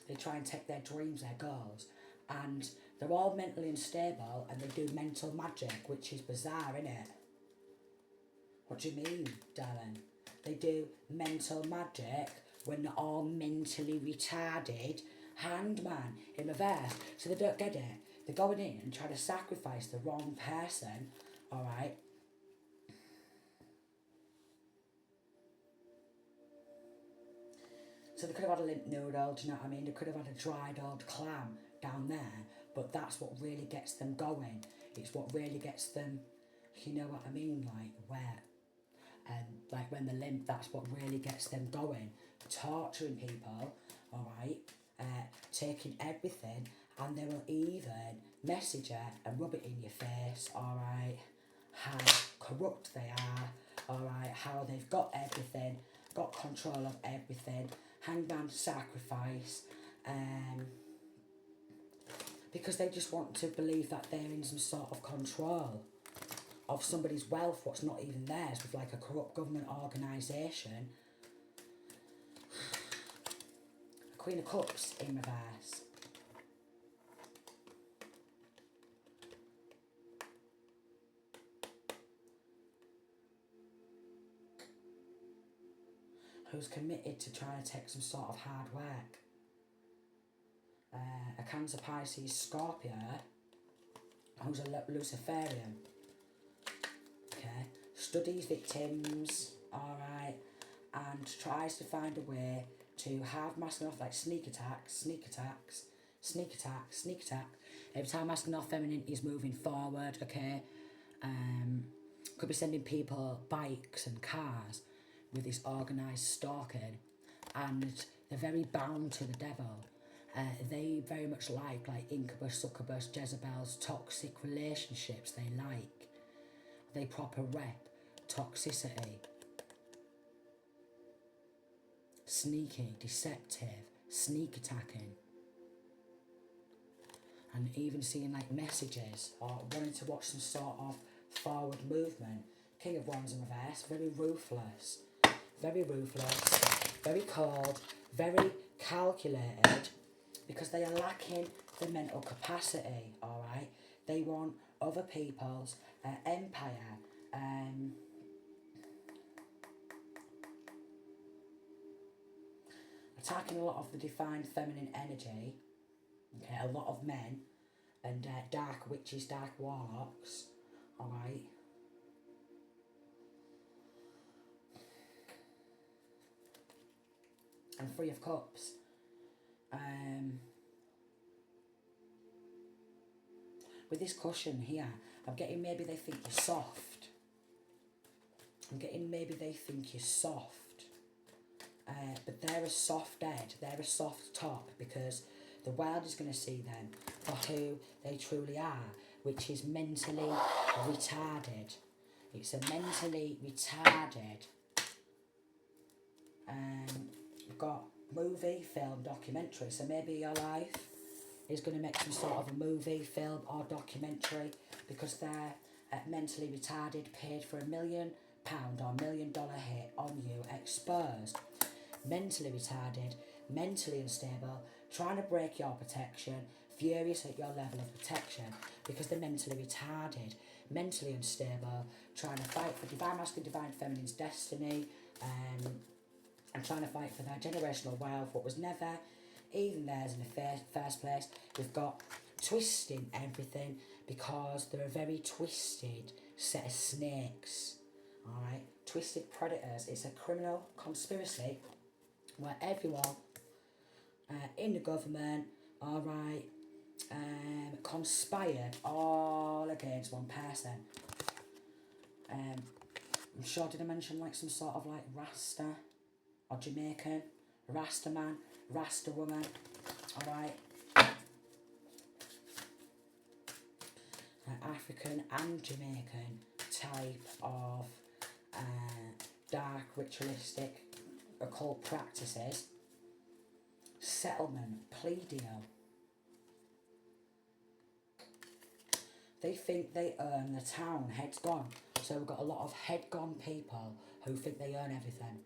They try and take their dreams, their goals, and they're all mentally unstable, and they do mental magic, which is bizarre, innit? What do you mean, darling? They do mental magic when they're all mentally retarded. Hangman in reverse, so they don't get it. They're going in and trying to sacrifice the wrong person, alright? So they could have had a limp noodle, do you know what I mean? They could have had a dried old clam down there, but that's what really gets them going. It's what really gets them, you know what I mean, like wet. And like when they're limp, that's what really gets them going. Torturing people, alright, taking everything, and they will even message it and rub it in your face, alright, how corrupt they are, alright, how they've got everything, got control of everything, hangman sacrifice, because they just want to believe that they're in some sort of control of somebody's wealth, what's not even theirs, with like a corrupt government organisation. Queen of Cups in reverse. Who's committed to trying to take some sort of hard work. A Cancer, Pisces, Scorpio, who's a Luciferian. Okay, studies victims, alright, and tries to find a way to have masculine off, like sneak attacks, sneak attacks, sneak attack, sneak attack. Every time masculine or feminine is moving forward, okay, could be sending people bikes and cars with this organised stalking, and they're very bound to the devil. They very much like incubus, succubus, Jezebels, toxic relationships. They proper rep toxicity. Sneaky, deceptive, sneak attacking. And even seeing like messages or wanting to watch some sort of forward movement. King of Wands in reverse, very ruthless, very cold, very calculated, because they are lacking the mental capacity, alright? They want other people's empire, attacking a lot of the defined feminine energy, okay, a lot of men, and dark witches, dark warlocks, alright? And Three of Cups. With this cushion here, I'm getting maybe they think you're soft. But they're a soft head, they're a soft top, because The world is going to see them for who they truly are, which is mentally retarded. It's a mentally retarded. We've got movie, film, documentary. So maybe your life is going to make some sort of a movie, film or documentary because they're mentally retarded, paid for £1 million or $1 million hit on you, exposed. Mentally retarded, mentally unstable, trying to break your protection, furious at your level of protection because they're mentally retarded, mentally unstable, trying to fight for divine masculine, divine feminine's destiny, and trying to fight for their generational wealth, what was never even theirs in the first place. We've got twisting everything because they're a very twisted set of snakes. Alright, twisted predators. It's a criminal conspiracy where everyone in the government, alright, conspired all against one person. I'm sure, did I mention like some sort of like Rasta or Jamaican, Rasta man, Rasta woman, alright. African and Jamaican type of dark ritualistic occult practices. Settlement, plea deal. They think they earn the town, heads gone. So we've got a lot of head gone people who think they earn everything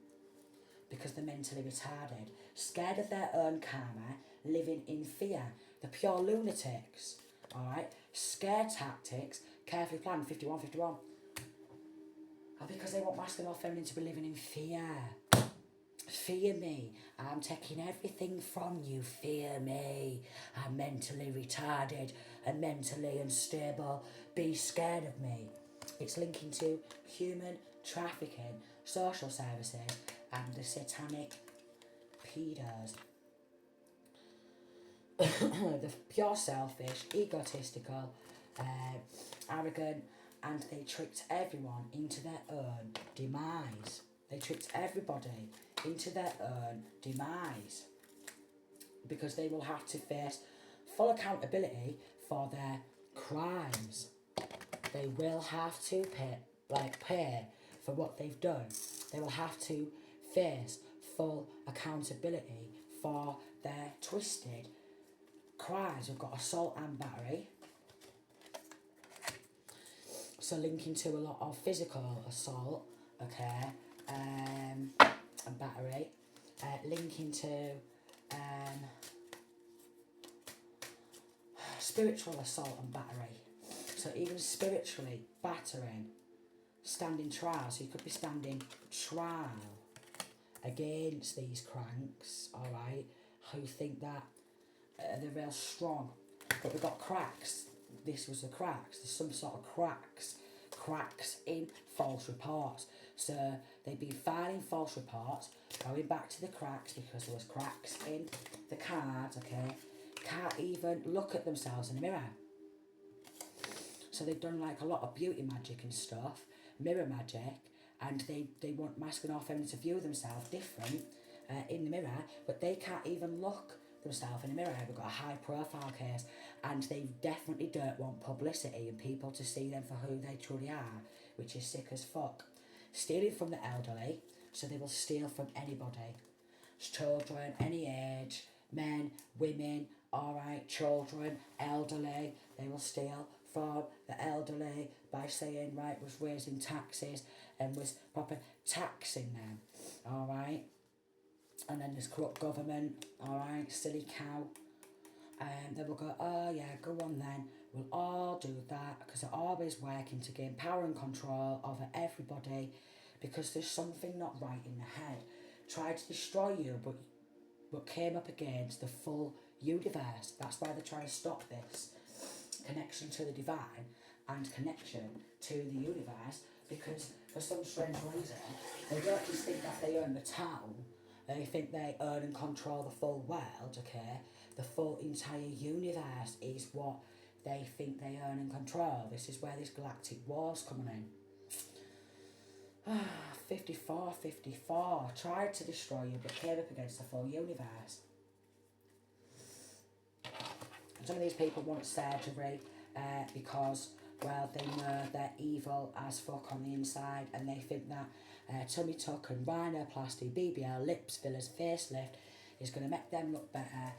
because they're mentally retarded, scared of their own karma, living in fear. The pure lunatics, alright? Scare tactics, carefully planned, 51. Because they want masculine or feminine to be living in fear. Fear me. I'm taking everything from you. Fear me. I'm mentally retarded and mentally unstable. Be scared of me. It's linking to human trafficking, social services, and the satanic pedos. The pure selfish, egotistical, arrogant, and they tricked everyone into their own demise. They tricked everybody into their own demise because they will have to face full accountability for their crimes. They will have to pay for what they've done. They will have to face full accountability for their twisted crimes. We've got assault and battery. So linking to a lot of physical assault, okay, and battery. Linking to spiritual assault and battery. So even spiritually battering, standing trial. So you could be standing trial against these cranks, alright, who think that they're real strong. But we've got cracks. This was the cracks. There's some sort of cracks in false reports. So they've been filing false reports, going back to the cracks because there was cracks in the cards, okay? Can't even look at themselves in the mirror. So they've done like a lot of beauty magic and stuff, mirror magic, and they want masculine or feminine to view themselves different in the mirror, but they can't even look themselves in the mirror. We've got a high profile case, and they definitely don't want publicity and people to see them for who they truly are, which is sick as fuck. Stealing from the elderly, so they will steal from anybody. Children, any age, men, women, alright, children, elderly, they will steal from the elderly by saying, right, was raising taxes and was proper taxing them, alright. And then there's corrupt government, alright, silly cow. And they will go, oh yeah, go on then, we'll all do that because they're always working to gain power and control over everybody because there's something not right in the head. Tried to destroy you, but came up against the full universe. That's why they're trying to stop this connection to the divine and connection to the universe, because for some strange reason they don't just think that they own the town, they think they own and control the full world, okay? The full entire universe is what they think they own and control. This is where this galactic war's coming in. 54. Tried to destroy you but came up against the full universe. Some of these people want surgery because, well, they know they're evil as fuck on the inside, and they think that tummy tuck and rhinoplasty, BBL, lips, fillers, facelift is going to make them look better,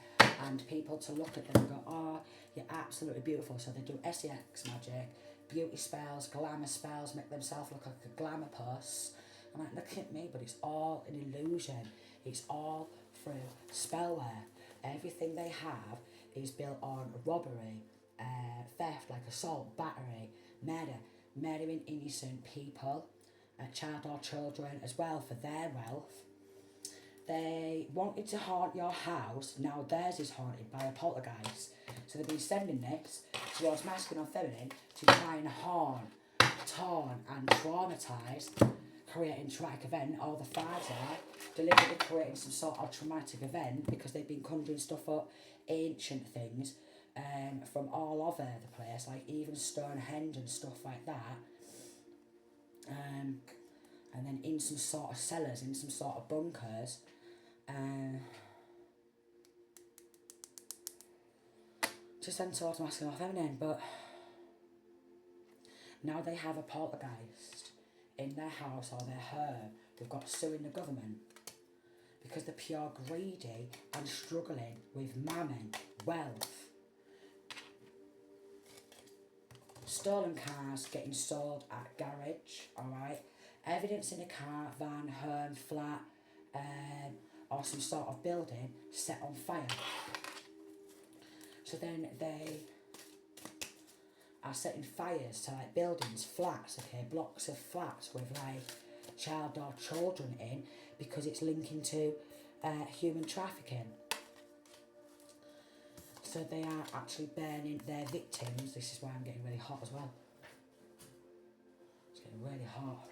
and people to look at them and go, oh, you're absolutely beautiful. So they do sex magic, beauty spells, glamour spells, make themselves look like a glamour puss. I'm like, look at me, but it's all an illusion. It's all through spellware. Everything they have is built on robbery, theft, like assault, battery, murdering innocent people, child or children as well for their wealth. They wanted to haunt your house, now theirs is haunted by a poltergeist. So they've been sending this towards masculine or feminine to try and haunt, taunt and traumatise, creating traumatic event. All the fives are deliberately creating some sort of traumatic event because they've been conjuring stuff up, ancient things, from all over the place, like even Stonehenge and stuff like that. And then in some sort of cellars, in some sort of bunkers. To send towards masculine or feminine, but now they have a poltergeist in their house or their home. They've got suing the government because they're pure greedy and struggling with mammon, wealth. Stolen cars getting sold at garage, alright? Evidence in a car, van, home, flat, or some sort of building set on fire. So then they are setting fires to like buildings, flats, okay, blocks of flats with like child or children in because it's linking to human trafficking. So they are actually burning their victims. This is why I'm getting really hot as well. It's getting really hot.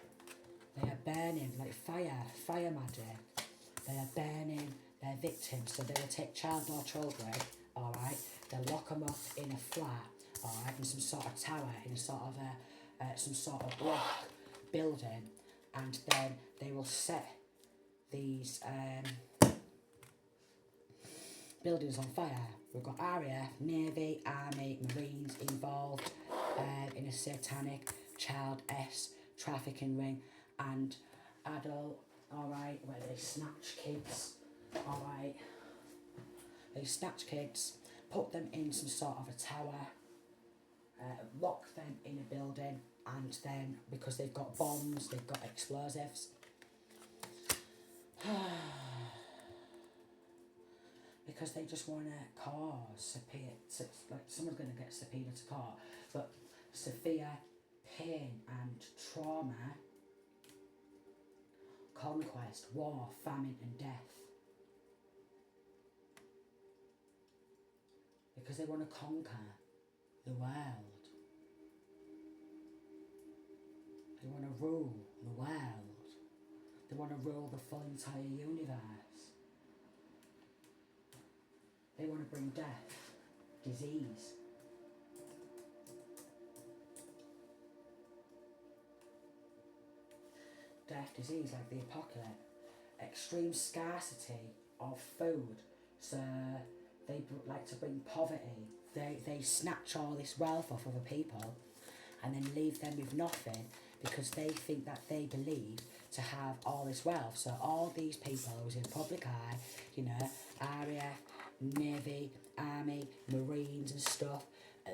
They are burning like fire magic. They are burning their victims. So they will take child or children, alright, they'll lock them up in a flat, alright, in some sort of tower, in a sort of some sort of block building, and then they will set these buildings on fire. We've got RAF, Navy, Army, Marines involved in a satanic child trafficking ring and adult, alright, where they snatch kids, alright. They snatch kids, put them in some sort of a tower, lock them in a building, and then because they've got bombs, they've got explosives. Because they just want to cause like someone's going to get subpoenaed to court, but severe pain and trauma, conquest, war, famine and death. Because they want to conquer the world. They want to rule the world. They want to rule the full entire universe. They want to bring death, disease. Death, disease, like the apocalypse. Extreme scarcity of food. So they like to bring poverty. They snatch all this wealth off other people and then leave them with nothing because they think that they believe to have all this wealth. So all these people who's in the public eye, you know, RAF, Navy, Army, Marines and stuff,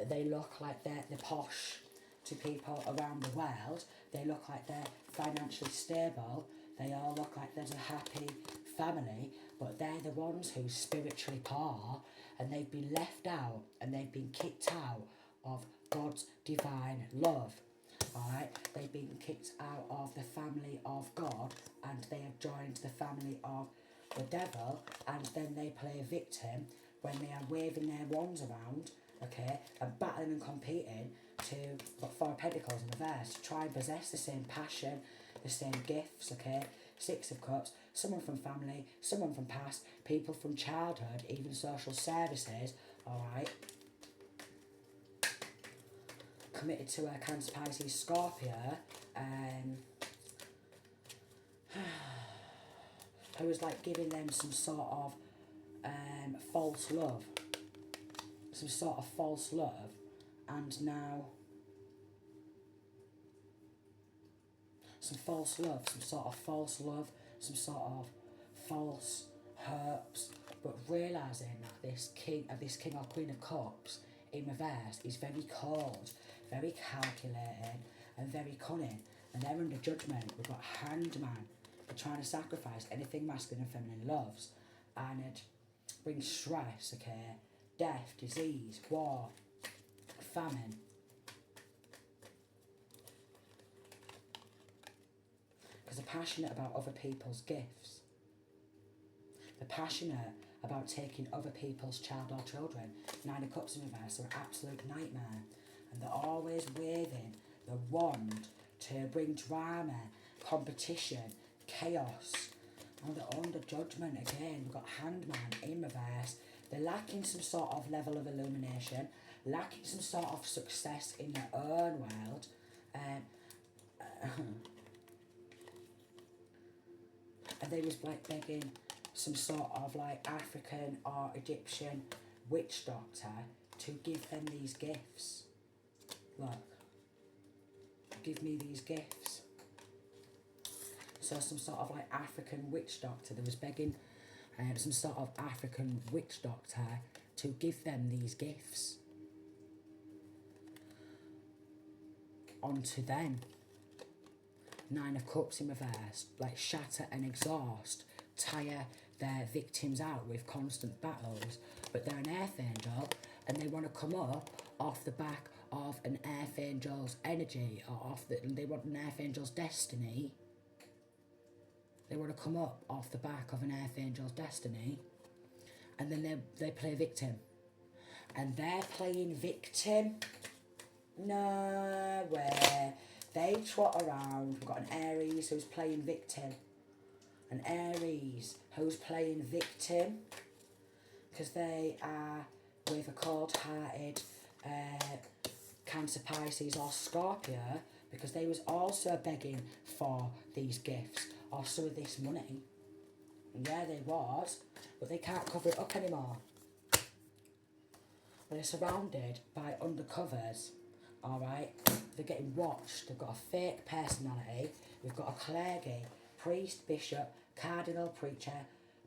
they look like they're posh to people around the world. They look like they're financially stable. They all look like there's a happy family, but they're the ones who's spiritually poor, and they've been left out and they've been kicked out of God's divine love. Alright, they've been kicked out of the family of God and they have joined the family of the devil, and then they play victim when they are waving their wands around, okay, and battling and competing for pentacles in reverse, to try and possess the same passion, the same gifts, okay. Six of Cups, someone from family, someone from past, people from childhood, even social services, alright. Committed to a Cancer, Pisces, Scorpio, who was like giving them some sort of false love, some sort of false love, and now some false love, some sort of false love, some sort of false hopes, but realising that this king or queen of cups in reverse is very cold, very calculated, and very cunning, and they're under judgment. We've got hanged man. They're trying to sacrifice anything masculine and feminine loves, and it brings stress, okay, death, disease, war, famine. Because they're passionate about other people's gifts. They're passionate about taking other people's child or children. 9 of Cups in reverse are an absolute nightmare. And they're always waving the wand to bring drama, competition, chaos. And they're under judgment again. We've got Hanged Man in reverse. They're lacking some sort of level of illumination, lacking some sort of success in their own world. And they was like begging some sort of like African or Egyptian witch doctor to give them these gifts. Look, give me these gifts. So some sort of like African witch doctor, they was begging some sort of African witch doctor to give them these gifts onto them. 9 of Cups in reverse, like shatter and exhaust, tire their victims out with constant battles, but they're an earth angel and they want to come up off the back of an earth angel's energy, or they want an earth angel's destiny. They want to come up off the back of an earth angel's destiny, and then they play victim. And they're playing victim? No way. They trot around. We've got an Aries who's playing victim. An Aries who's playing victim. Because they are with a cold-hearted Cancer, Pisces or Scorpio. Because they was also begging for these gifts or some of this money. And yeah, they was. But they can't cover it up anymore. They're surrounded by undercovers. Alright, they're getting watched. They've got a fake personality. We've got a clergy, priest, bishop, cardinal, preacher,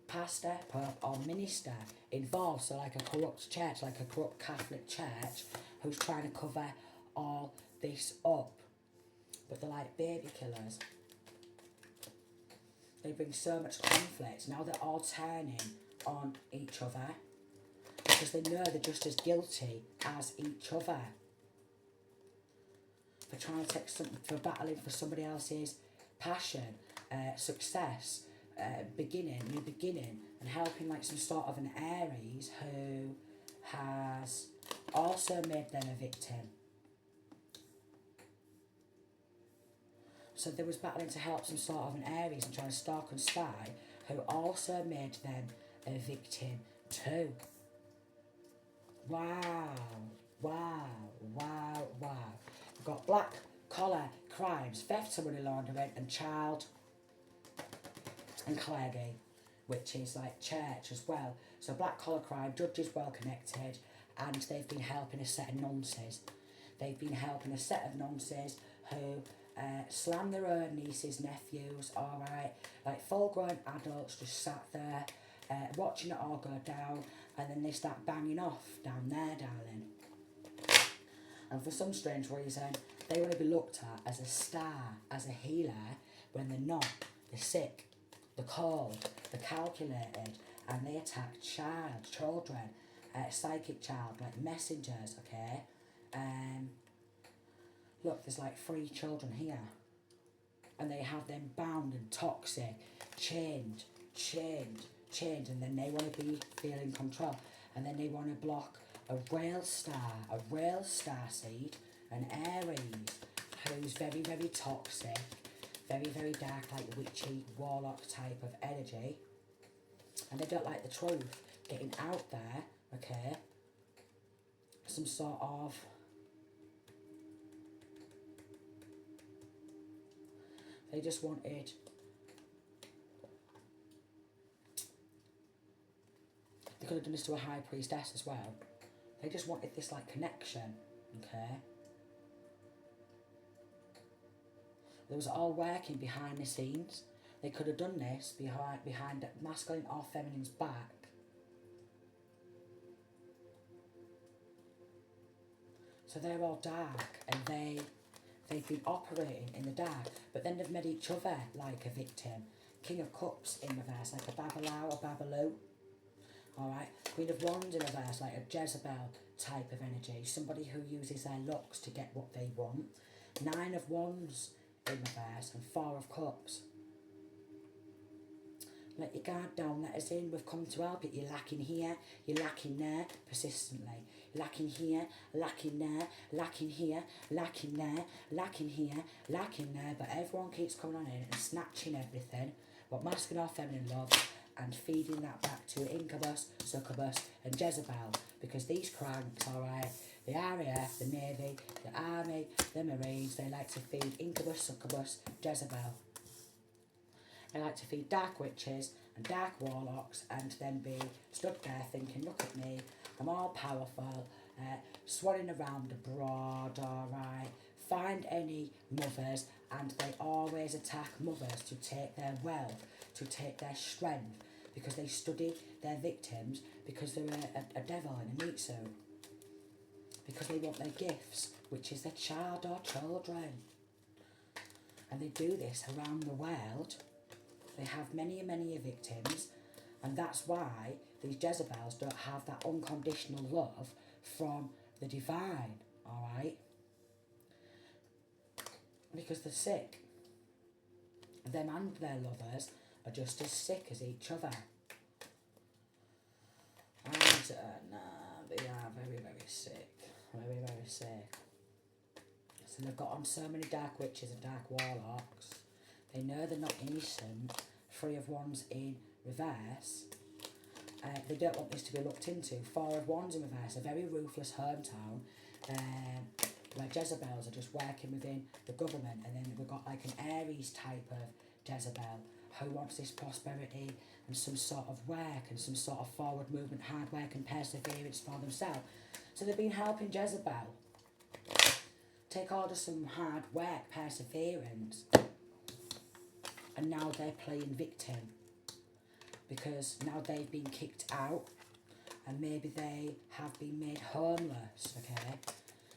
pastor, pope or minister involved. So like a corrupt church, like a corrupt Catholic church who's trying to cover all this up. But they're like baby killers. They bring so much conflict. Now they're all turning on each other because they know they're just as guilty as each other. For trying to take something, for battling for somebody else's passion, success, new beginning, and helping like some sort of an Aries who has also made them a victim. So they was battling to help some sort of an Aries and trying to stalk and spy who also made them a victim too. Wow, wow, wow, wow. We've got black collar crimes, theft, money laundering, and child and clergy, which is like church as well. So black collar crime, judges well connected, and they've been helping a set of nonces. They've been helping a set of nonces who slam their own nieces, nephews, alright, like full grown adults just sat there watching it all go down, and then they start banging off down there, darling. And for some strange reason, they want to be looked at as a star, as a healer, when they're not. They're sick, they're cold, they're calculated, and they attack children, psychic child, like messengers, okay? Look, there's like 3 children here. And they have them bound and toxic, chained, and then they want to feel in control. And then they want to block a real star seed, an Aries, who's very, very toxic, very, very dark, like witchy, warlock type of energy. And they don't like the truth getting out there, okay? Some sort of... They just wanted... They could have done this to a high priestess as well. They just wanted this like connection, okay? They was all working behind the scenes. They could have done this behind masculine or feminine's back. So they're all dark, and they've been operating in the dark, but then they've made each other like a victim. King of Cups in reverse, like a Babalao or Babaloo. Alright, Queen of Wands in reverse, like a Jezebel type of energy. Somebody who uses their looks to get what they want. 9 of Wands in reverse, and 4 of Cups. Let your guard down, let us in, we've come to help you. You're lacking here, you're lacking there, persistently. You're lacking here, lacking there, lacking here, lacking there, lacking here, lacking there, but everyone keeps coming on in and snatching everything, what masculine or feminine love, and feeding that back to incubus, succubus, and Jezebel, because these cranks, alright, the RAF, the Navy, the Army, the Marines, they like to feed incubus, succubus, Jezebel. They like to feed dark witches and dark warlocks, and then be stood there thinking, look at me, I'm all powerful, swanning around abroad, alright. Find any mothers, and they always attack mothers to take their wealth, to take their strength, because they study their victims, because they're a devil in a meat suit, because they want their gifts, which is their child or children. And they do this around the world. They have many and many victims, and that's why these Jezebels don't have that unconditional love from the divine, alright? Because they're sick. Them and their lovers are just as sick as each other. And they are very, very sick. Very, very sick. So they've got on so many dark witches and dark warlocks. They know they're not innocent. 3 of Wands in reverse. They don't want this to be looked into. 4 of Wands in reverse. A very ruthless hometown. Where Jezebels are just working within the government. And then we've got like an Aries type of Jezebel who wants this prosperity and some sort of work and some sort of forward movement, hard work and perseverance for themselves. So they've been helping Jezebel take hold of some hard work, perseverance. And now they're playing victim, because now they've been kicked out, and maybe they have been made homeless, okay?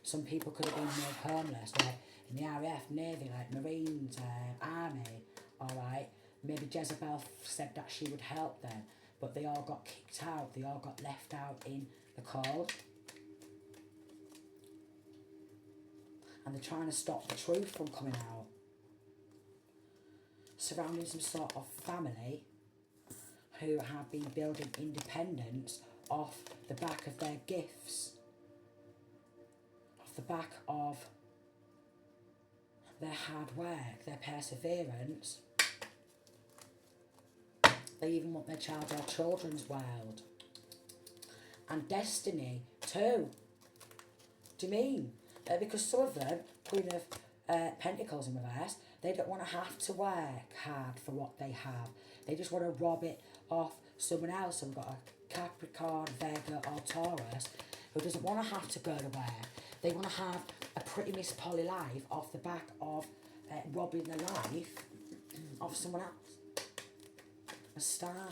Some people could have been made homeless, like in the RAF, Navy, like Marines, Army, alright? Maybe Jezebel said that she would help them, but they all got kicked out, they all got left out in the cold. And they're trying to stop the truth from coming out. Surrounding some sort of family who have been building independence off the back of their gifts, off the back of their hard work, their perseverance. They even want their child or children's world. And destiny too. Do you mean? Because some of them, Queen of Pentacles in reverse, they don't want to have to work hard for what they have. They just want to rob it off someone else. And we've got a Capricorn, Vega or Taurus who doesn't want to have to go to work. They want to have a pretty Miss Polly life off the back of robbing the life of someone else. A star.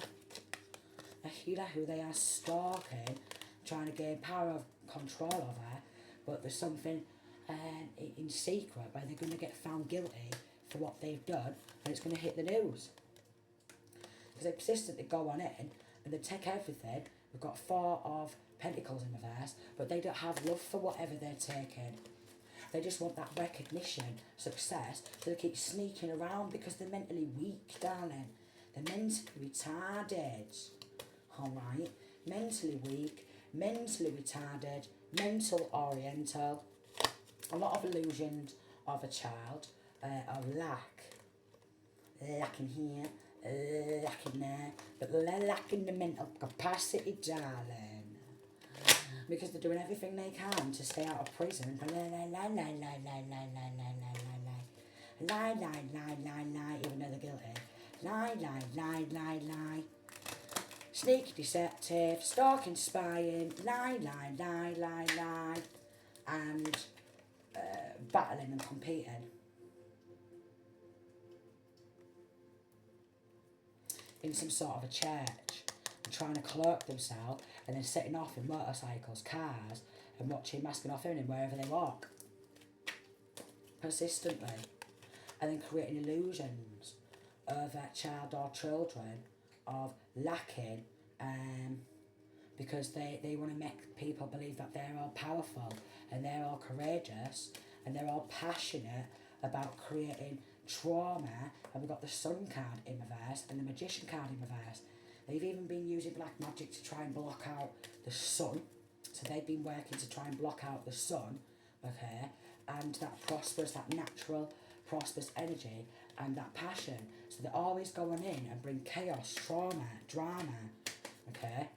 A healer who they are stalking, trying to gain power of control over, but there's something in secret where they're going to get found guilty for what they've done, and it's going to hit the news. Because they persistently go on in, and they take everything. We've got 4 of Pentacles in reverse, but they don't have love for whatever they're taking. They just want that recognition, success, so they keep sneaking around because they're mentally weak, darling. They're mentally retarded. Alright? Mentally weak, mentally retarded, mental oriental. A lot of illusions of a child, of lacking here, lacking there, but they're lacking the mental capacity, darling. Because they're doing everything they can to stay out of prison. Lie, even though they're guilty. Lie. sneaky, deceptive, stalking, spying, lie, and battling and competing. In some sort of a church, and trying to cloak themselves, and then setting off in motorcycles, cars, and watching masking off women wherever they walk. Persistently. And then creating illusions over child or children of lacking, because they want to make people believe that they're all powerful and they're all courageous and they're all passionate about creating trauma. And we've got the Sun card in reverse and the Magician card in reverse. They've even been using black magic to try and block out the sun. So they've been working to try and block out the sun, okay? And that prosperous, that natural, prosperous energy and that passion. So they're always going in and bring chaos, trauma, drama, okay?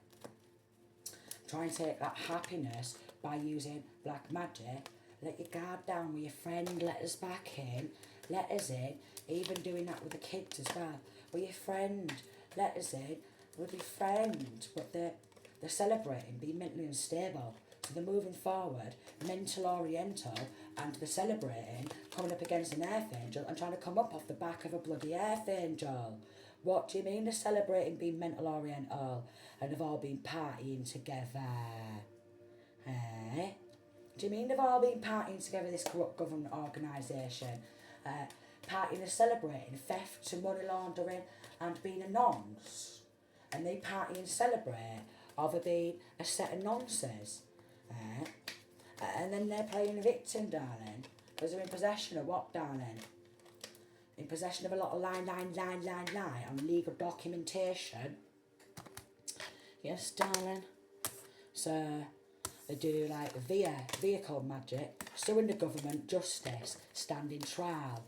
Try and take that happiness by using black magic. Let your guard down with your friend, let us back in, let us in. Even doing that with the kids as well. With your friend, let us in, with your friend. But they're celebrating, being mentally unstable. So they're moving forward, mental oriental, and they're celebrating, coming up against an earth angel and trying to come up off the back of a bloody earth angel. What do you mean they're celebrating being mental oriental and they've all been partying together? Eh? Do you mean they've all been partying together, this corrupt government organisation? Partying and celebrating theft and money laundering and being a nonce. And they party and celebrate over being a set of nonces. And then they're playing the victim, darling. Because they're in possession of what, darling? In possession of a lot of lie, on legal documentation. Yes, darling. So they do like vehicle magic, suing the government, justice, standing trial.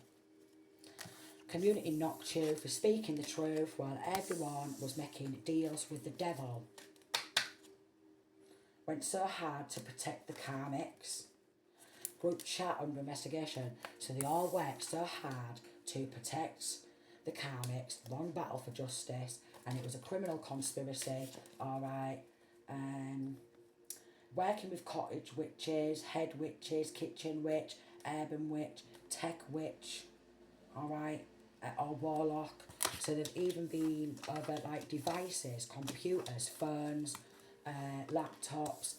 Community knocked you for speaking the truth while everyone was making deals with the devil. Went so hard to protect the karmics. Group chat under investigation. So they all worked so hard to protect the karmics, won battle for justice, and it was a criminal conspiracy, alright. Working with cottage witches, head witches, kitchen witch, urban witch, tech witch, alright, or warlock. So they've even been over like devices, computers, phones, laptops,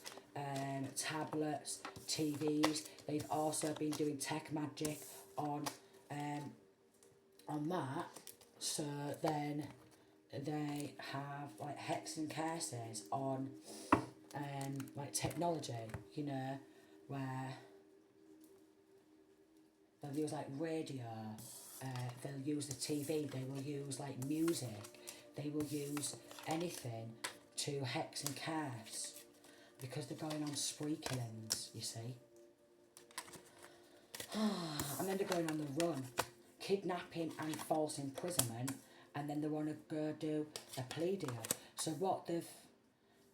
tablets, TVs. They've also been doing tech magic on that. So then they have like hex and curses on like technology, you know, where they'll use like radio, they'll use the TV, they will use like music, they will use anything to hex and curse because they're going on spree killings, you see. And then they're going on the run, kidnapping and false imprisonment, and then they want to go do a plea deal. So what they've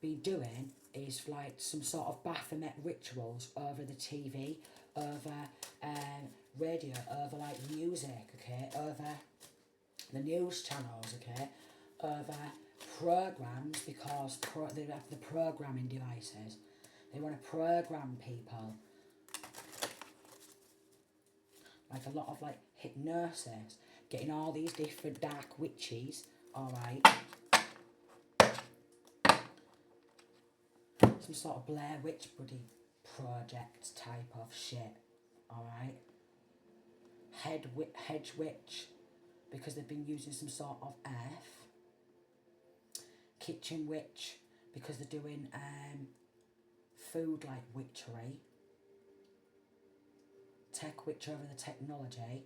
been doing is like some sort of Baphomet rituals over the TV, over radio, over like music, okay, over the news channels, okay, over programs, because they have the programming devices. They want to program people. Like a lot of like hypnosis, getting all these different dark witches, alright. Some sort of Blair Witch Buddy project type of shit, alright. Hedge witch, because they've been using some sort of earth. Kitchen witch, because they're doing food like witchery. Tech witch over the technology.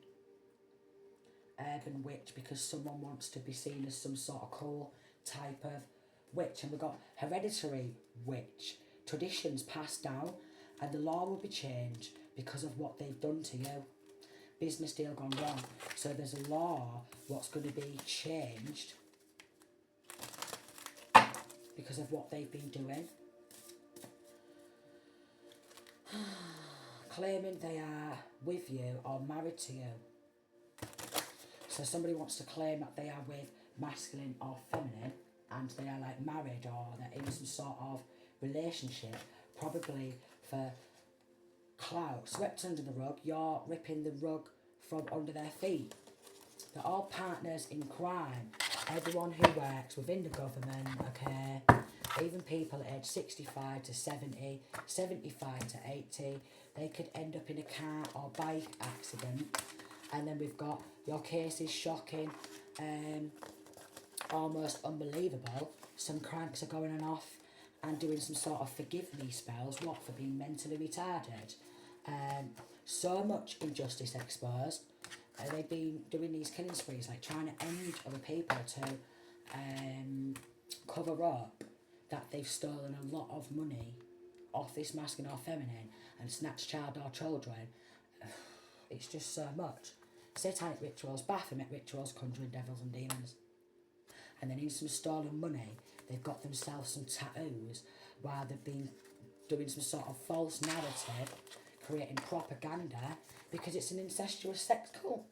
Urban witch, because someone wants to be seen as some sort of cool type of witch. And we've got hereditary witch, traditions passed down, and the law will be changed because of what they've done to you. Business deal gone wrong. So there's a law what's going to be changed because of what they've been doing. Claiming they are with you or married to you. So somebody wants to claim that they are with masculine or feminine, and they are like married or they're in some sort of relationship, probably for clout, swept under the rug. You're ripping the rug from under their feet. They're all partners in crime. Everyone who works within the government, okay, even people aged 65 to 70, 75 to 80, they could end up in a car or bike accident. And then we've got your cases shocking, almost unbelievable. Some cranks are going off and doing some sort of forgive me spells, what, for being mentally retarded. So much injustice exposed. They've been doing these killing sprees, like trying to end other people to cover up that they've stolen a lot of money off this masculine or feminine and snatched child or children. It's just so much. Satanic rituals, Baphomet rituals, conjuring devils and demons. And then in some stolen money, they've got themselves some tattoos while they've been doing some sort of false narrative, creating propaganda, because it's an incestuous sex cult.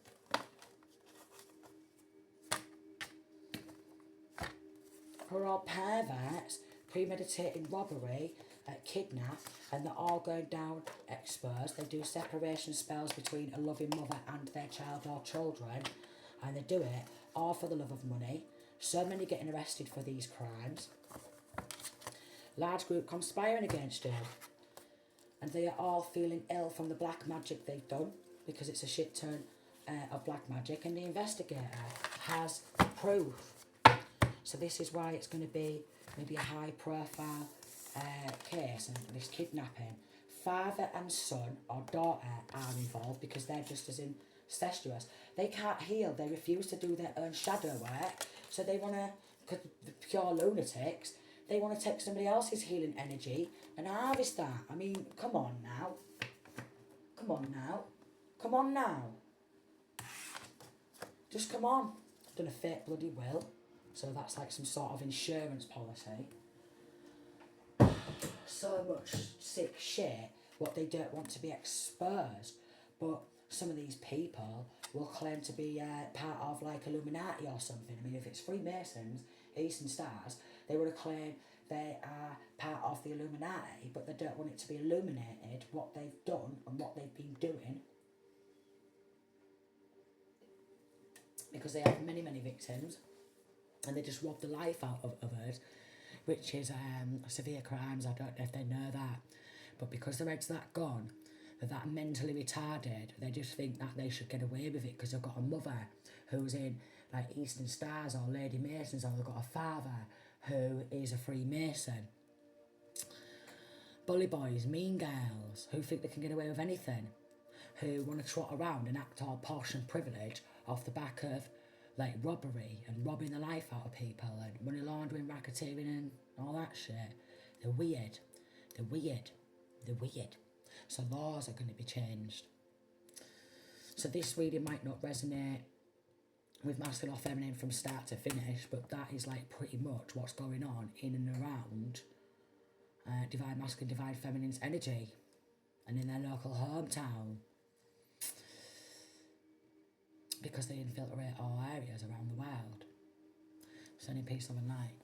Who are all perverts, premeditating robbery, kidnap, and they're all going down exposed. They do separation spells between a loving mother and their child or children, and they do it all for the love of money. So many getting arrested for these crimes. Large group conspiring against you. And they are all feeling ill from the black magic they've done, because it's a shit ton of black magic, and the investigator has proof. So this is why it's going to be maybe a high profile case, and this kidnapping. Father and son or daughter are involved because they're just as incestuous. They can't heal, they refuse to do their own shadow work, so they want to, because the pure lunatics, they want to take somebody else's healing energy and harvest that. I mean, come on now. Come on now. Come on now. Just come on. Done a fake bloody will. So that's like some sort of insurance policy. So much sick shit, what they don't want to be exposed. But some of these people will claim to be part of like Illuminati or something. I mean, if it's Freemasons, Eastern Stars, they would have claimed they are part of the Illuminati, but they don't want it to be illuminated what they've done and what they've been doing, because they have many, many victims, and they just rob the life out of others, which is severe crimes. I don't know if they know that, but because their head's that gone, they're that mentally retarded, they just think that they should get away with it because they've got a mother who's in like Eastern Stars or Lady Masons, or they've got a father who is a Freemason. Bully boys, mean girls, who think they can get away with anything, who want to trot around and act all posh and privileged off the back of like robbery and robbing the life out of people and money laundering, racketeering and all that shit. They're weird. They're weird. They're weird. So laws are going to be changed. So this reading might not resonate with masculine or feminine from start to finish, but that is like pretty much what's going on in and around divine masculine, divine feminine's energy and in their local hometown, because they infiltrate all areas around the world. Sending peace, love and light.